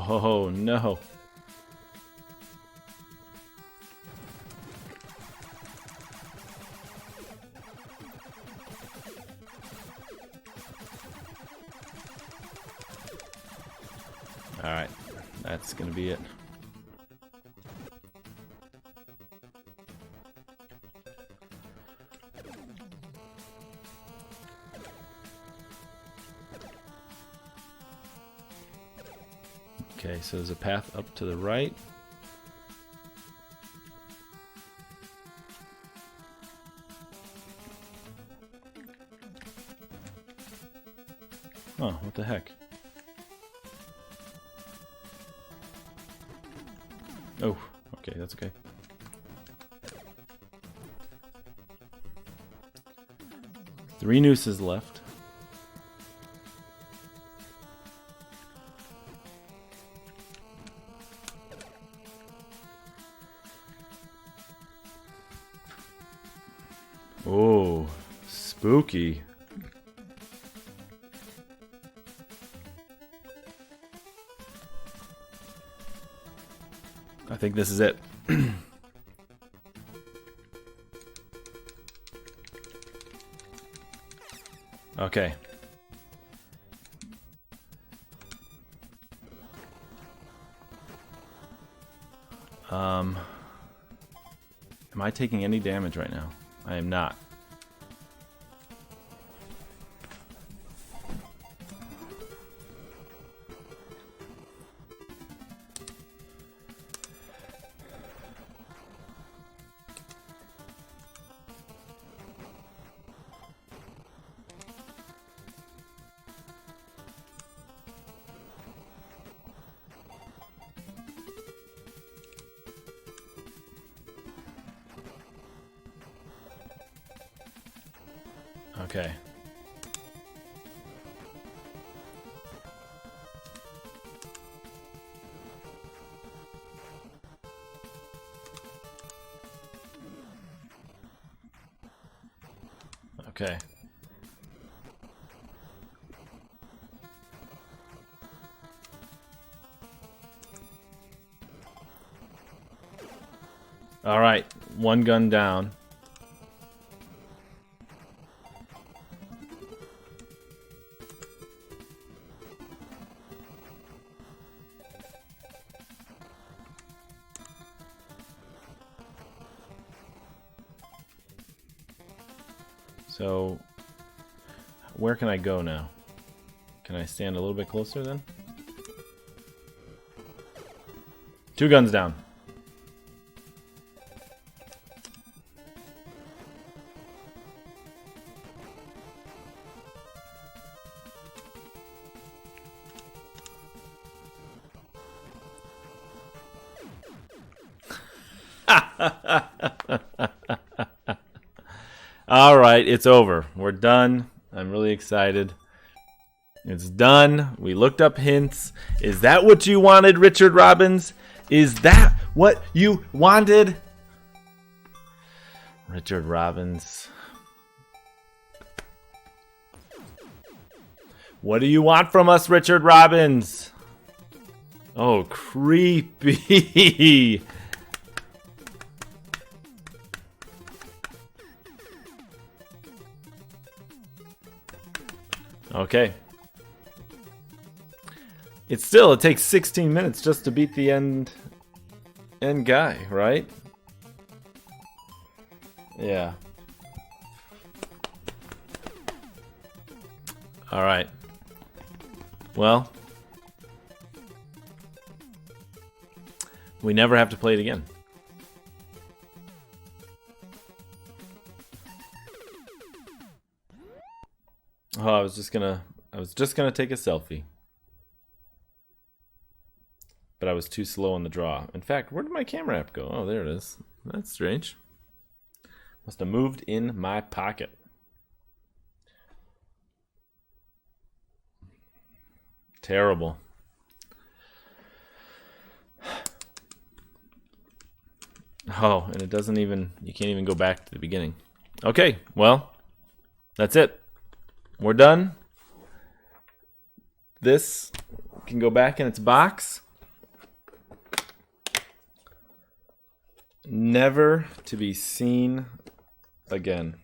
Oh no. Alright, that's gonna be it. Okay, so there's a path up to the right. Oh, what the heck? Oh, okay, that's okay. Three nooses left. Oh, spooky. I think this is it. Okay. Am I taking any damage right now? I am not. Okay. Okay. All right, one gun down. So, where can I go now? Can I stand a little bit closer then? 2 guns down. All right, it's over. We're done. I'm really excited. It's done. We looked up hints. Is that what you wanted, Richard Robbins? Is that what you wanted? Richard Robbins. What do you want from us, Richard Robbins? Oh, creepy. Okay. It takes 16 minutes just to beat the end guy, right? Yeah. All right. Well, we never have to play it again. Oh, I was just gonna take a selfie. But I was too slow on the draw. In fact, where did my camera app go? Oh, there it is. That's strange. Must have moved in my pocket. Terrible. Oh, and it doesn't even, you can't even go back to the beginning. Okay, well, that's it. We're done. This can go back in its box. Never to be seen again.